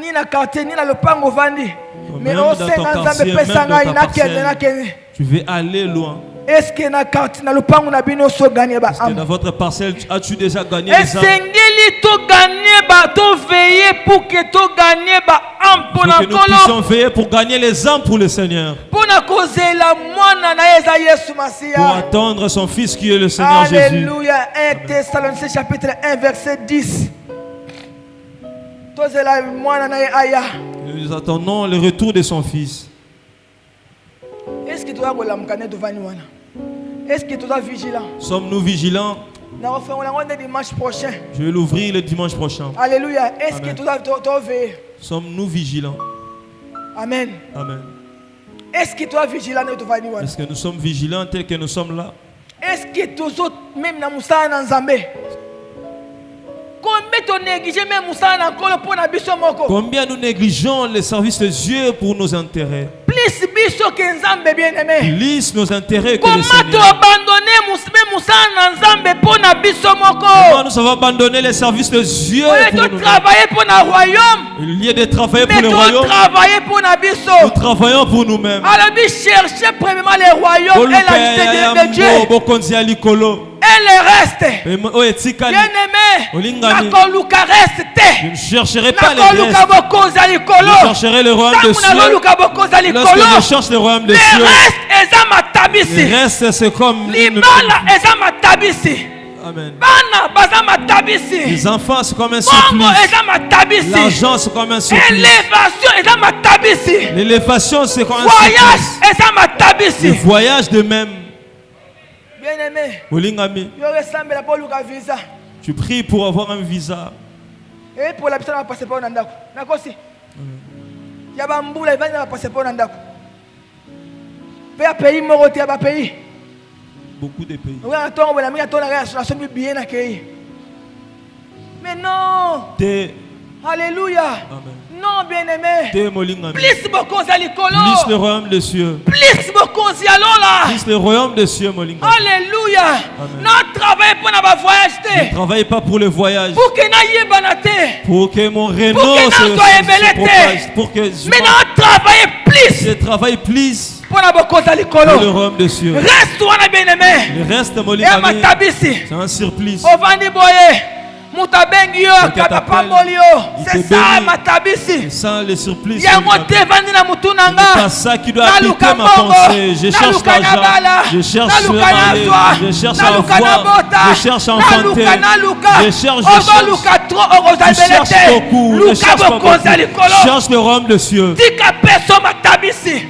ni na quartier ni na lopango ovandi mais Même dans ton osenga nzambe quartier, pesa même dans ngai ta nakende parcelle. nakende Tu veux aller loin. est-ce que na quartier na lopango na bino so gagner ba Parce que dans am votre parcelle, as-tu déjà gagné les âmes? esengeli to gagner ba to veiller pour que to gagner ba am Il faut pona que nous nkolo puissions veiller pour gagner les âmes pour le Seigneur. pona kozela mwana na ye eza yesu Pour masiya attendre son Fils qui est le Seigneur Jésus. alléluia 1 Thessaloniciens chapitre 1 verset 10 tozela mwana na ye aya Nous attendons le retour de son Fils. est-ce que toza kolamuka nde tovandi wana est-ce que toza vigilant Sommes-nous vigilants? nakofongola yango nde dimanche prochain Je vais l'ouvrir le dimanche prochain. alléluia est-ce que Amen. toza toveye Sommes-nous vigilants? amen Amen. est-ce que toza vigilant nde tovandi wana Est-ce que nous sommes vigilants tels que nous sommes là? est-ce que tozo même na mosala na nzambe combien tonéglige même mosala na nkolo mpo na biso moko Combien nous négligeons les services de Dieu pour nos intérêts? plus biso ke nzambe bien aimé Lisse nos intérêts que le comment Seigneur. toabandonne même mosala na nzambe mpo na biso Comment moko nous avons abandonné les services de Dieu oyo pour nous? totravaille mpo na royaume Au lieu de travailler pour mais le royaume, totravaille mpo na biso nous travaillons pour nous-mêmes. alobi cherchez premièrement le royaume et la justice de Dieu Bokonzi ya likolo. et le reste Oyo etikali. bien aimé Olingami. nakoluka reste Je te ne chercherai pas les nakoluka restes. bokonzi ya likolo Je chercherai le royaume de ntango cieux. nazoluka bokonzi ya Lorsque likolo je cherche le royaume de le cieux, reste eza matabisi le reste c'est comme une... libala eza matabisi Amen. bana baza matabisi Les enfants c'est comme un bongo supplice. eza matabisi L'argent c'est comme un supplice. élévation eza matabisi L'élévation c'est comme un voyage supplice. eza Le matabisi voyage de même. bien aimé Olingami, yo resambela mpo oluka visa tu pries pour avoir un visa. epola biso na bapaseport na ndako nakosi ya bambula evandi na bapaseport na ndako mpe ya pays moko te ya bapays Beaucoup de pays. okanga ntongo boye na mingi atonaka nasombi biye nakei mais non Te- alléluia Amen. Non, bien-aimé. Te molingami. Plus beaucoup à l'école. Plus le royaume des cieux. Plus beaucoup à l'ola. Plus le royaume des cieux, molingami. Alléluia. Amen. Non, travaille pour ne voyage. Ne travaille pas pour le voyage. Pour que n'aille banate. Pour que mon Renault Pour que se propage. pour que Mais non, travaille plus. je travaille plus Pour ne beaucoup à pour le l'école. royaume des cieux. Reste-toi, bien-aimé. Le reste, Et molingami, ma tabisi. c'est un surplus. Ovandi boye. Mutabengi yo. Quelqu'un Katapamboli yo. il C'est te ça, bénit. ma tabisi. C'est ça le surplus. Yango molingami. te vandi na mutu Ce n'est nanga. pas ça qui doit habiter ma pensée. Je cherche l'argent, je cherche aller, je cherche à voir, je cherche à enfanter, je cherche beaucoup, je cherche pas beaucoup. Je cherche le royaume des cieux. Tika peso matabisi.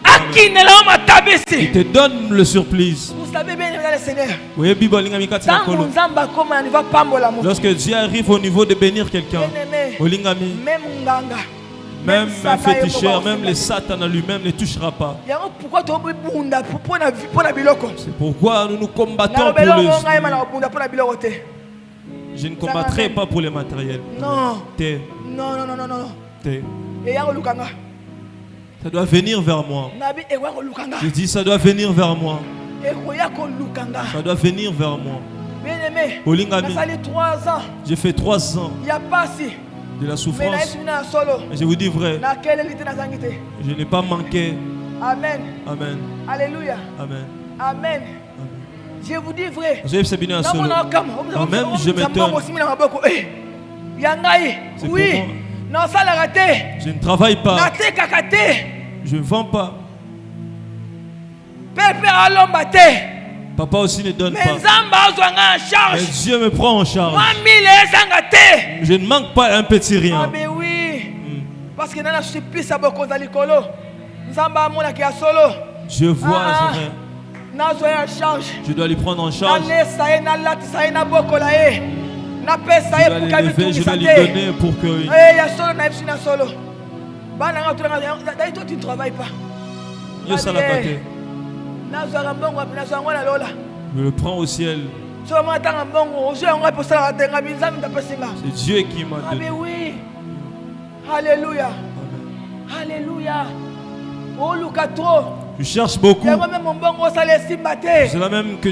Akinela matabisi. Il te donne le surplus. Vous savez bien, mesdames et seigneurs, Oui, Bible, lingami kati na tant kolo. que Nzamba comme on va pambola mutu. Lorsque Dieu arrive au niveau de bénir quelqu'un, Bien-aimé, au lingami, même nganga. même un Satan féticheur, est même mort. le Satan en lui-même ne touchera pas. Yango pourquoi tu as bunda pour na biloko. C'est pourquoi nous nous combattons Na pour beloko le. ngai mana bunda pour na biloko te. Je ne combattrai pas pour les matériels. Non. T'es, Non, non, non, non, non. t'es. Et yango lukanga. Ça doit venir vers moi. Nabi e wango lukanga. Je dis, ça doit venir vers moi. E koya ko lukanga. Ça doit venir vers moi. Bien-aimé. Olingami, Nasali 3 ans. j'ai fait 3 ans Il y a pas si. de la Mais souffrance. na solo. Et je vous dis vrai, Na quelle lité na zangite. je n'ai pas manqué. Amen. Amen. Alléluia. Amen. Amen. Je vous dis vrai. J'ai fait bien un solo. Moi-même, je m'étonne. C'est Oui. pour moi. Non, ça l'a raté. Je ne travaille pas. Raté, kakate. Je ne vends pas. Pépé à l'homme batté. Papa aussi ne donne Mais pas. Zamba en Mais charge. Dieu me prend en charge. Moi, mille zangate. Je ne manque pas un petit Ah, rien. mais oui. Parce que dans la supplice à beaucoup d'alikolo. Zamba mona qui a solo. Je vois, Ah, c'est vrai. Nazo en charge. Je dois lui prendre en Na charge. le saye na lati saye na boko la e. Na pe Je saye dois pour l'élever, kabi je tout dois lui santé. donner pour que. Eh, ya solo na epsi na solo. Bana nga tulanga d'ailleurs toi tu ne travailles pas. Dieu s'en a battu. Nazo ngambongo apina so ngwana lola. Je le prends au ciel. So ma tanga mbongo, ozo ngwa pour ça tenga binzami tapesinga. C'est Dieu qui m'a Ah donné. mais oui. Alléluia. Amen. Alléluia. Oh Luka trop. Tu cherches beaucoup. Yango même mbongo ça les simbate. C'est là même que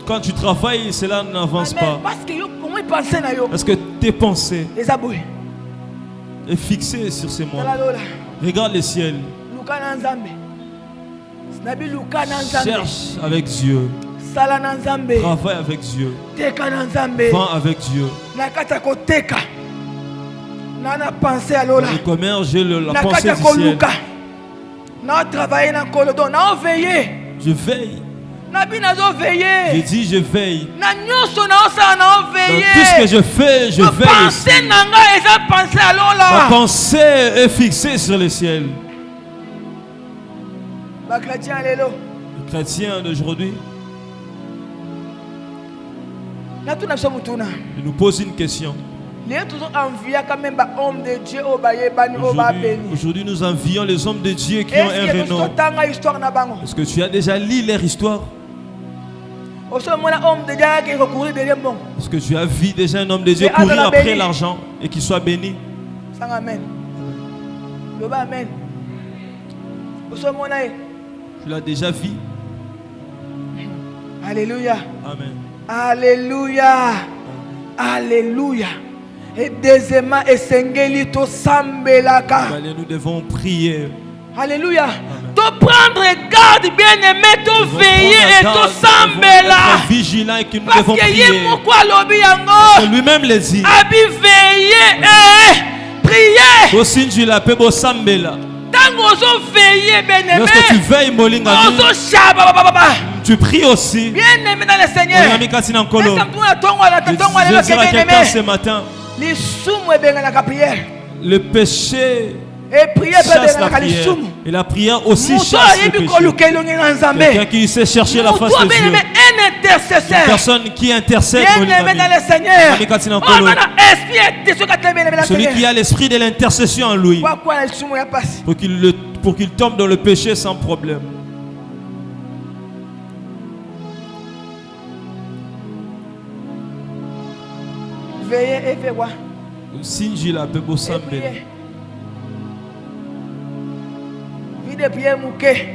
quand tu travailles, cela n'avance pas. Parce que yo comment il pensait na yo. Parce que tes pensées Les aboué. est fixée sur ces mondes. La lola. Regarde le ciel. Luka na nzambe. Nabi Luka na nzambe. Cherche avec Dieu. Sala na nzambe. Travaille avec Dieu. Teka na nzambe. Vends avec Dieu. Na kata ko teka. Na pensé à lola. Le commerce, j'ai la Na pensée kata du ko ciel. luka. Na travailler na kolodo. Na veiller. Je veille. Na bi na zo Je veiller. dis, je veille. Na nyonso na osala na Dans veiller. tout ce que je fais, je veille aussi. Pensée na nga eza pensé à Ma lola. pensée est fixée sur le ciel. Ba chrétien lelo. Le chrétien d'aujourd'hui, Na tuna so mutuna. il nous pose une question. Les toujours envia quand même ba homme de Dieu au ba yebani au ba béni. Aujourd'hui, nous envions les hommes de Dieu qui ont un Est-ce que renom. nous tanga histoire na bango? Est-ce que tu as déjà lu leur histoire? Oso mona homme de Dieu qui recourir derrière bon. Est-ce que tu as vu déjà un homme de Dieu Mais courir Adonai après béni. l'argent et qu'il soit béni? Sang amen. Yoba amen. Oso mona e. Tu l'as déjà vu? Alléluia. Amen. Alléluia. Alléluia. Et deuxièmement, esengeli to sambelaka. Allez, nous devons prier. Alléluia. To prendre garde, bien-aimé, to Nous devons veiller et prendre to garde, nous devons sambela. être vigilants et que nous Parce devons que prier. ye moko alobi Que yango. lui-même le dit. Abi veiller et prier. Osinji la pebo sambela. Tango ozo veiller, bien-aimé. Lorsque tu veilles, Molingami, Ozo shaba baba. tu pries aussi. Bien-aimé dans le Seigneur. Molingami Katina Nkolo. Laisse-moi tongo la Je tongo la je dirais à bien-aimé. quelqu'un ce matin, Les soumou et bien la prière. le péché Et prier chasse peut la bien la prière. soumou. Et la prière aussi Muto chasse le ayebi péché. koluka elongi na Nzambe. Quelqu'un qui sait chercher la face Muto de Dieu. bien-aimé un Une intercesseur. personne qui intercède. Bien-aimé Molingami. dans le Seigneur. Molingami Katina Oh, Nkolo. mana esprit et ce que tu bien-aimé dans le Celui qui Seigneur. a l'esprit de l'intercession en lui. Pourquoi le soumou ya passe? Pour qu'il tombe dans le péché sans problème. Veillez et fais quoi? Sinjila pe Et bosambela. prier. Vie de prière mouquée.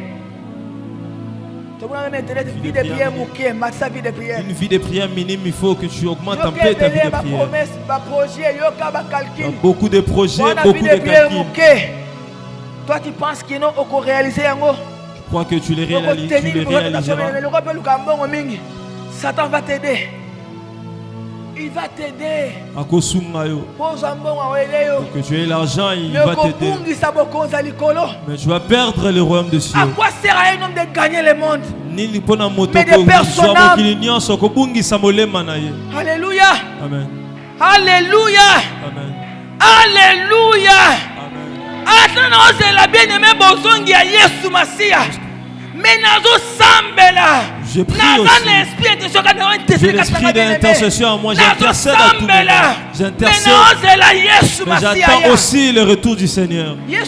Tu vois même internet, vie de prière mouquée. Maxa vie de prière. Une vie de prière minime, il faut que tu augmentes Yo un peu ta vie kebele de ba prière. promesse, ba projet, yo ka ba Il y a calcul. beaucoup de projets, On a beaucoup vie de de prière calculs. mouquée. Toi tu penses qu'ils n'ont pas réalisé yango? Je crois que tu les réaliseras. Satan va t'aider. Il va t'aider. À Kosungayo. Pour que Que tu aies l'argent, il va t'aider. Mais tu vas perdre le royaume de à cieux. quoi sert à un homme de gagner le monde? Ni lipona moto Mais des personnes- Alléluia. Amen. Alléluia. Amen. Alléluia. Amen. Attends, c'est la bien-aimée Bozongi à Yesu Masia. Mais nazo sambela. Je prie Nazo aussi. l'esprit de ce qu'on a J'ai l'esprit d'intercession en moi. J'intercède à tout moment. J'intercède. Mais j'attends aussi le retour du Seigneur. Le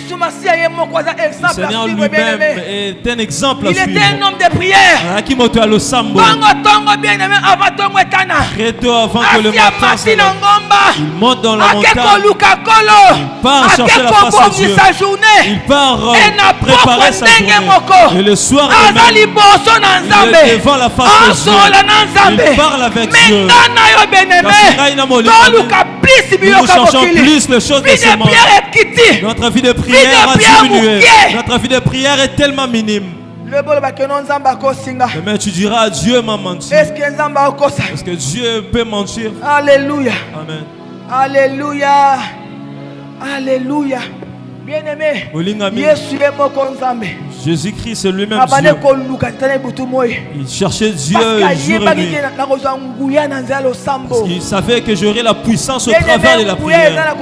Seigneur lui-même est un exemple à Il était un suivre. homme de prière. Akimoto à Losambo. Bango tongo bien-aimé avant tongo etana. Très tôt avant que le Asia matin se mati na lève, ngomba. il monte dans la Akeko montagne. luka kolo. part chercher la face à Dieu. sa journée. Il part Et na préparer sa ndenge journée. moko. Et le soir Aza même, liboso na il Nzambe. est devant la face de Azola Dieu. na Nzambe. Il parle avec Mais Dieu. ndana yo bien-aimé. Kasi ngai na molimo. Toluka plus Nous biloka cherchons mokili. plus les choses de Vie ce de monde. prière ekiti. Notre vie de prière a prière diminué. mouquée. Notre vie de prière est tellement minime. Le bolo bakeno Nzambe akosinga. Mais tu diras à Dieu m'a menti. Est-ce que Nzambe akosa? Est-ce que Dieu peut mentir? Alléluia. Amen. Alléluia. Alléluia. Bien-aimé. Olingami. Yesu ye moko Nzambe. Jésus-Christ c'est lui-même Abane Dieu. koluka tane butu moye. Il cherchait Dieu Parce qu'il jour et nuit. na kozwa nguya na nzalo sambo. Il savait que j'aurais la puissance au travers de la prière.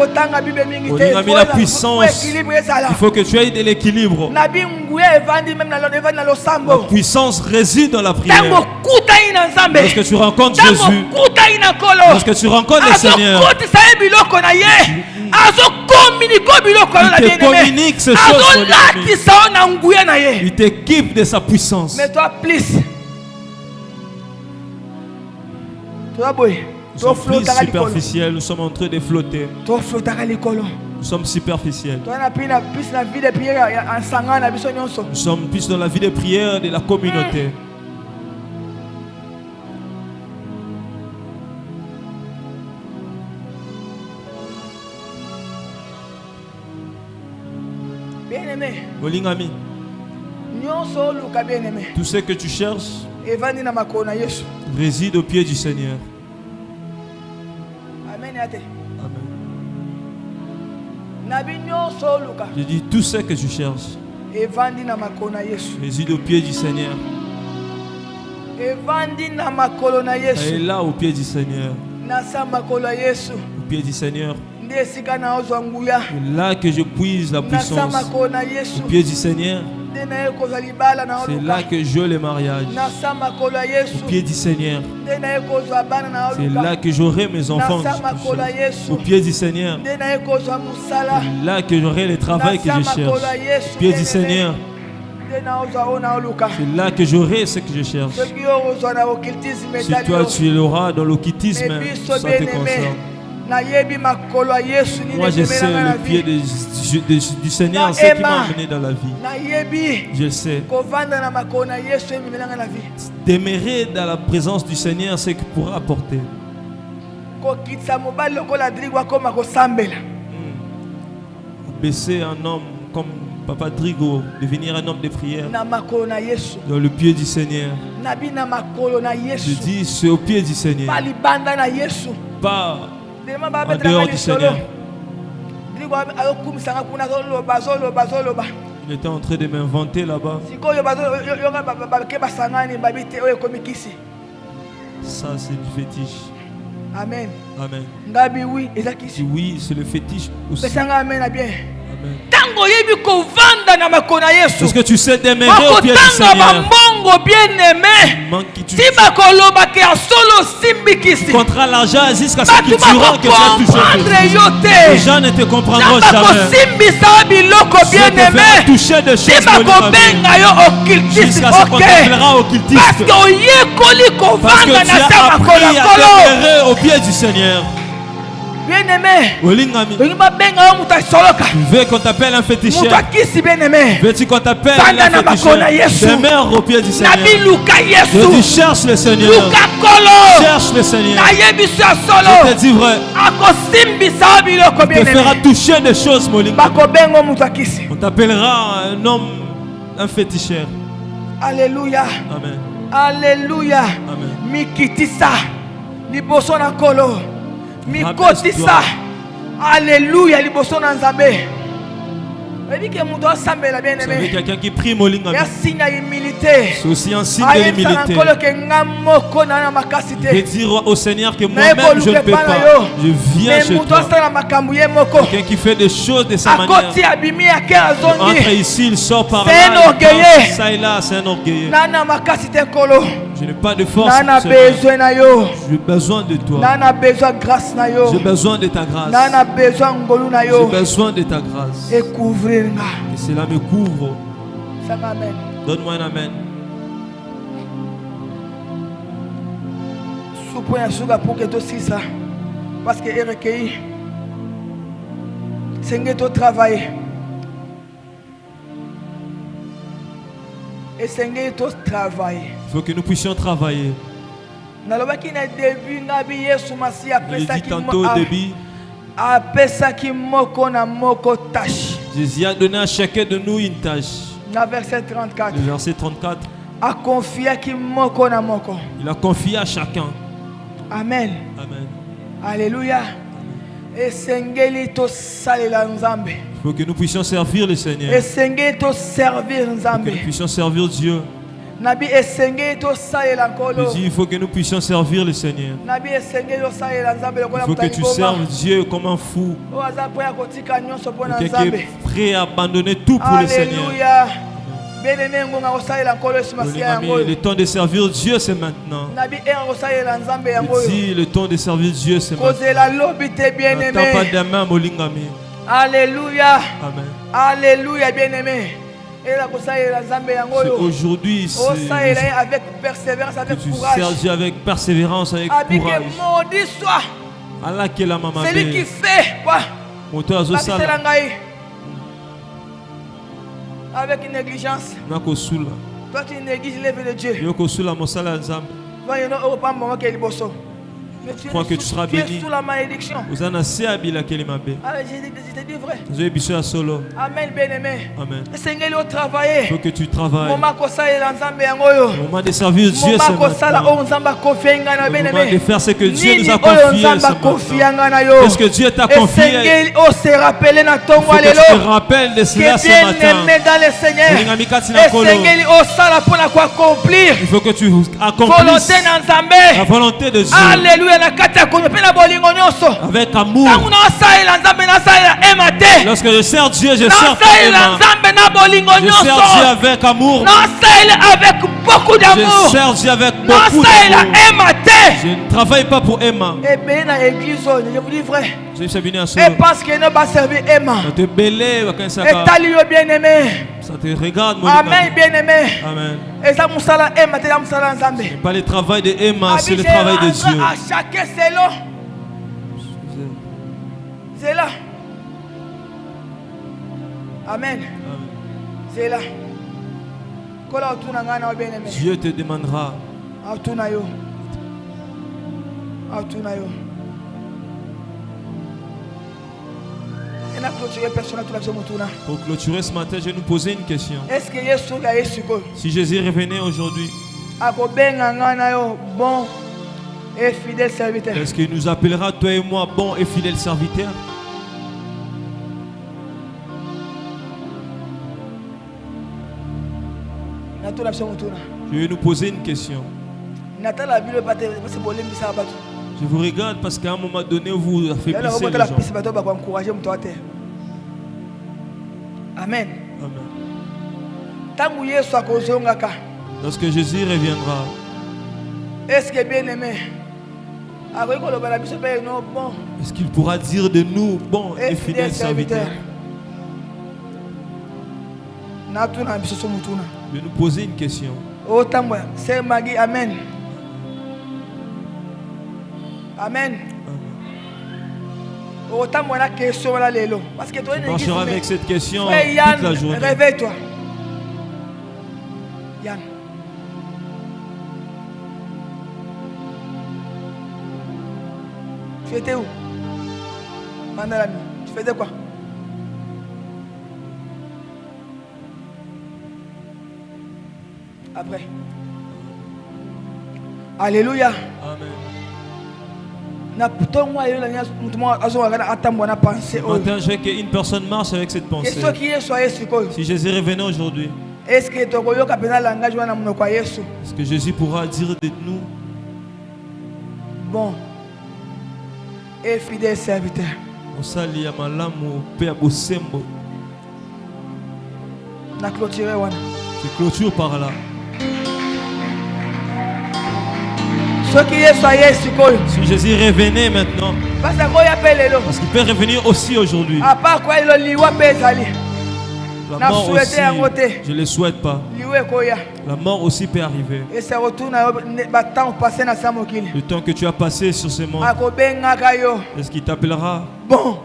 Olingami, la puissance. Il faut que tu aies de l'équilibre. Nabi nguya evandi même na lo La sambo. puissance réside dans la prière. Tango kuta ina Nzambe. Lorsque tu rencontres Tango Jésus, kuta ina kolo. lorsque tu rencontres le Seigneur, Azokotisa ye biloko na ye. Azokominiko biloko na il te bien-aimé. communique ces choses. Azolatisa yo na nguya na ye. Il t'équipe de sa puissance. Mais toi, please. Toi, boy. Nous Toi, sommes plus flotte à l'école. superficiels, nous sommes en train de flotter. Toi, flotte à l'école. Nous sommes superficiels. Toi, na pina plus na vie de prière en sangant na biso nyonso. Nous sommes plus dans la vie de prière de la communauté. Bien-aimé. Olingami, Nyonso luka bien-aimé. tout ce que tu cherches Evandi na makolo na Yesu. réside au pied du Seigneur. Amen ate. Amen. Nabi nyonso luka. Je dis tout ce que tu cherches Evandi na makolo na Yesu. réside au pied du Seigneur. Evandi na makolo na Et Yesu. là, au pied du Seigneur. Na sa makolo ya Yesu. Au pied du Seigneur. Nde esika na ozwa nguya. C'est là que je puise la Na sa puissance. makolo na Yesu. Au pied du Seigneur. Nde na ye kozwa libala na C'est oluka. là que je le mariage. Na sa makolo ya Yesu. Au pied du Seigneur. Nde na ye kozwa bana na C'est oluka. là que j'aurai mes enfants. Na sa makolo ya Yesu. Au pied du Seigneur. Nde na ye kozwa musala. C'est là que j'aurai le travail que je cherche. Au pied du Seigneur. Nde na ozwa oyo na oluka. C'est là que j'aurai ce que je cherche. Soki yo ozwa na occultisme Si etali toi yo. tu l'auras dans l'occultisme, Mais biso ça te bien-aimé. concerne. Nayebi makolo ya Yesu nini Moi je sais ememelanga na le pied vie. du Seigneur, Na ce qui Emma. m'a amené dans la vie. Nayebi Je sais. kovanda na makolo na Yesu ememelanga na vie. Demeurer dans la présence du Seigneur, c'est ce qu'il pourra apporter. Kokitisa mobali lokola Drigo akoma kosambela. Baisser un homme comme Papa Drigo, devenir un homme de prière Na makolo na Yesu. dans le pied du Seigneur. Nabi na makolo na Je Yesu. dis, c'est au pied du Seigneur, Balibanda na Yesu. pas Dema en ba dehors du Seigneur. Drigo ayokumisanga kuna zoloba. Il était en train de m'inventer là-bas. Sikoyo ke basangani babite oyo komikisi. Ça, c'est du fétiche. Amen. Amen. Ngabi oui, Je dis ezakisi. oui, c'est le fétiche aussi. Pesanga amen na bien. Amen. Tango yebi kovanda na makolo na Yesu. Est-ce que tu sais demeurer au pied du Makotanga Seigneur? bambongo bien-aimé. Tu Si bakoloba ke solo simbikisi. compteras l'argent jusqu'à ce Batu qu'ils diront que tu as touché bakokomprendre Jésus. yo Les te. gens ne te comprendront jamais. Bakosimbisa biloko Dieu te fera bien-aimé. toucher des Si choses dans ta vie. bakobenga yo occultiste. Jusqu'à ce qu'on Ok. t'appellera occultiste. Parce que oyekoli Parce que kovanda tu na as sa appris makolo à kolo. demeurer au pied du Seigneur. Bien-aimé. Olingami. Tu veux qu'on t'appelle un féticheur? bien-aimé. Veux-tu qu'on t'appelle Tanda un na makona féticheur? Yesu. Demeure au pied du Seigneur. Nabi Luka Je Yesu. dis cherche le Seigneur. Luka Kolo. Cherche le Seigneur. Nayebiso Je solo. te dis vrai. Akosimbi biloko Il te fera bien-aimé. toucher des choses, Molinga. Bakobengo mutakisi. On t'appellera un homme, un féticheur. Alléluia. Amen. Alléluia. Amen. Mikitisa. Liboso na kolo. Mikotisa. Alléluia. Liboso na nzambe. Vous savez, quelqu'un qui prie Molinga. C'est aussi un signe de l'humilité. Je vais dire au Seigneur que moi-même je ne peux pas. Je viens chez toi. Quelqu'un qui fait des choses de sa manière. Entre ici, il sort par là. Ça et là, c'est un orgueilleux. Je n'ai pas de force. J'ai besoin de toi. J'ai besoin de ta grâce. J'ai besoin de ta grâce. Et cela me couvre. Donne-moi un amen. Parce que RKI, c'est tout travail. Et c'est tout travail. Il faut que nous puissions travailler. Il dit tantôt au début. Jésus a donné à chacun de nous une tâche. Verset 34. Le verset 34. Il a confié à chacun. Amen. Amen. Alléluia. Et il faut que nous puissions servir le Seigneur. Il faut que nous puissions servir Dieu. Il faut que nous puissions servir le Seigneur. Il faut que tu serves Dieu comme un fou. Quelqu'un qui est prêt à abandonner tout pour le Seigneur. Le temps de servir Dieu, c'est maintenant. Il dit, le temps de servir Dieu, c'est maintenant. N'attends pas des mains, Molingami. Alléluia. Amen. Alléluia, bien-aimé. C'est aujourd'hui, avec persévérance, avec que tu courage. sers Dieu avec persévérance, avec courage. Maudit soit Allah qui est la maman. celui qui fait quoi? Avec une négligence. Toi tu négliges l'œuvre de Dieu. Je crois que tu seras béni. Sous la malédiction. Ah, je te dis vrai. Amen, bien-aimé. Amen. Il faut que tu travailles. Le moment de servir Dieu, c'est maintenant. Le moment de faire ce que Dieu nous a confié. Qu'est-ce que Dieu t'a confié? Il faut que tu te rappelles de cela ce matin. Il faut que tu accomplisses la volonté de Dieu. Alléluia. Avec amour. Lorsque je sers Dieu, je sers Je sers Dieu avec amour. Avec beaucoup d'amour. Je sers Dieu avec beaucoup d'amour. Je ne travaille pas pour Emma. Et bien dans l'église, je vous dis vrai. Et parce qu'il ne va servir Emma. Et t'as lui bien aimé. Ça te regarde, mon Amen, bien aimé. Amen. Et ça, Moussala Emma, t'es là, Moussala Nzambe. Ce n'est pas le travail de Emma, c'est le travail de Dieu. À chacun, c'est là. C'est là. Amen. C'est là. Dieu te demandera. Pour clôturer ce matin, je vais nous poser une question. Si Jésus revenait aujourd'hui, bon et fidèle serviteur, est-ce qu'il nous appellera, toi et moi, bon et fidèle serviteur? Je vais nous poser une question. Je vous regarde parce qu'à un moment donné, vous affaiblissez les gens. Amen. Amen. Lorsque Jésus reviendra, est-ce que bien aimé, est-ce qu'il pourra dire de nous, bon et fidèle serviteur? Je vais nous poser une question. C'est Maggie, amen. Amen. Autant moi la question là lelo. Parce que toi Tu marcheras avec cette question Frère toute Yann, la journée. réveille-toi. Yann. Tu étais où? Pendant la nuit. Tu faisais quoi? Après. Alléluia. Amen. Ce Matin, je veux qu'une personne marche avec cette pensée. Si Jésus revenait aujourd'hui, est-ce que Jésus pourra dire de nous, bon et fidèle serviteur, Osali ya malamu pe ya bosembo. na clôturer wana. Je clôture par là. Si Jésus revenait maintenant, parce qu'il peut revenir aussi aujourd'hui. À part quoi, La mort aussi, je ne le souhaite pas. La mort aussi peut arriver. Le temps que tu as passé sur ce monde, est-ce qu'il t'appellera bon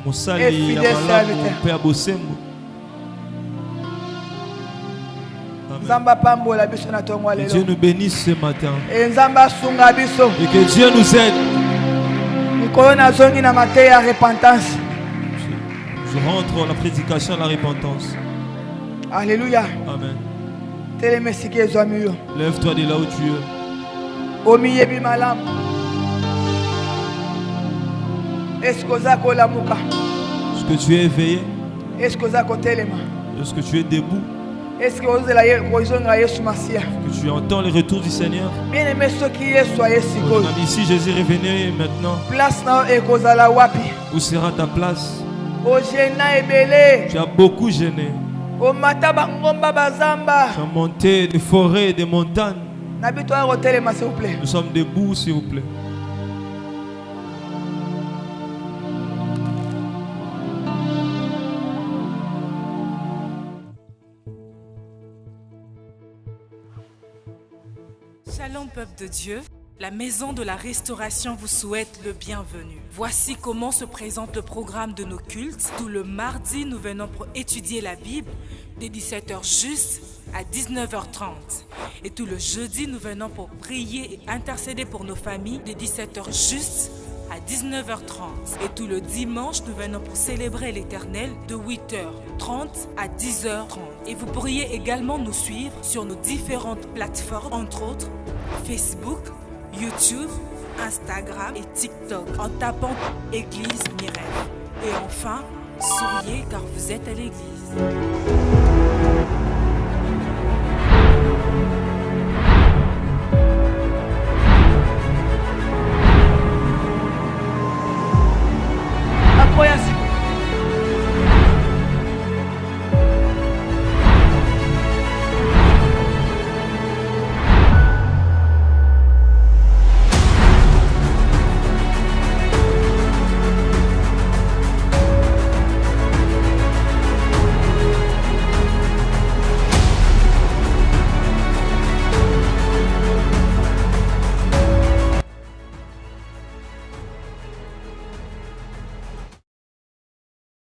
Mosali ya malamu pe ya bosembo? Que Dieu nous bénisse ce matin. Et que Dieu nous aide. Je rentre à la prédication de la repentance. Alléluia. Amen. Lève-toi Lève-toi de là où tu es. Est-ce que tu es éveillé? Est-ce que tu es debout? Est-ce que tu entends le retour du Seigneur? Bien-aimé, ceux qui est, soyez si Mon ami, si Jésus revenait maintenant, où sera ta place? Tu as beaucoup gêné. Tu as monté des forêts, des montagnes. Nous sommes debout, s'il vous plaît. Shalom peuple de Dieu, la maison de la restauration vous souhaite le bienvenu. Voici comment se présente le programme de nos cultes. Tout le mardi, nous venons pour étudier la Bible dès 17h juste à 19h30. Et tout le jeudi, nous venons pour prier et intercéder pour nos familles dès 17h juste à 19h30. Et tout le dimanche, nous venons pour célébrer l'Éternel de 8h30 à 10h30. Et vous pourriez également nous suivre sur nos différentes plateformes, entre autres Facebook, YouTube, Instagram et TikTok, en tapant Église Mirel. Et enfin, souriez car vous êtes à l'église.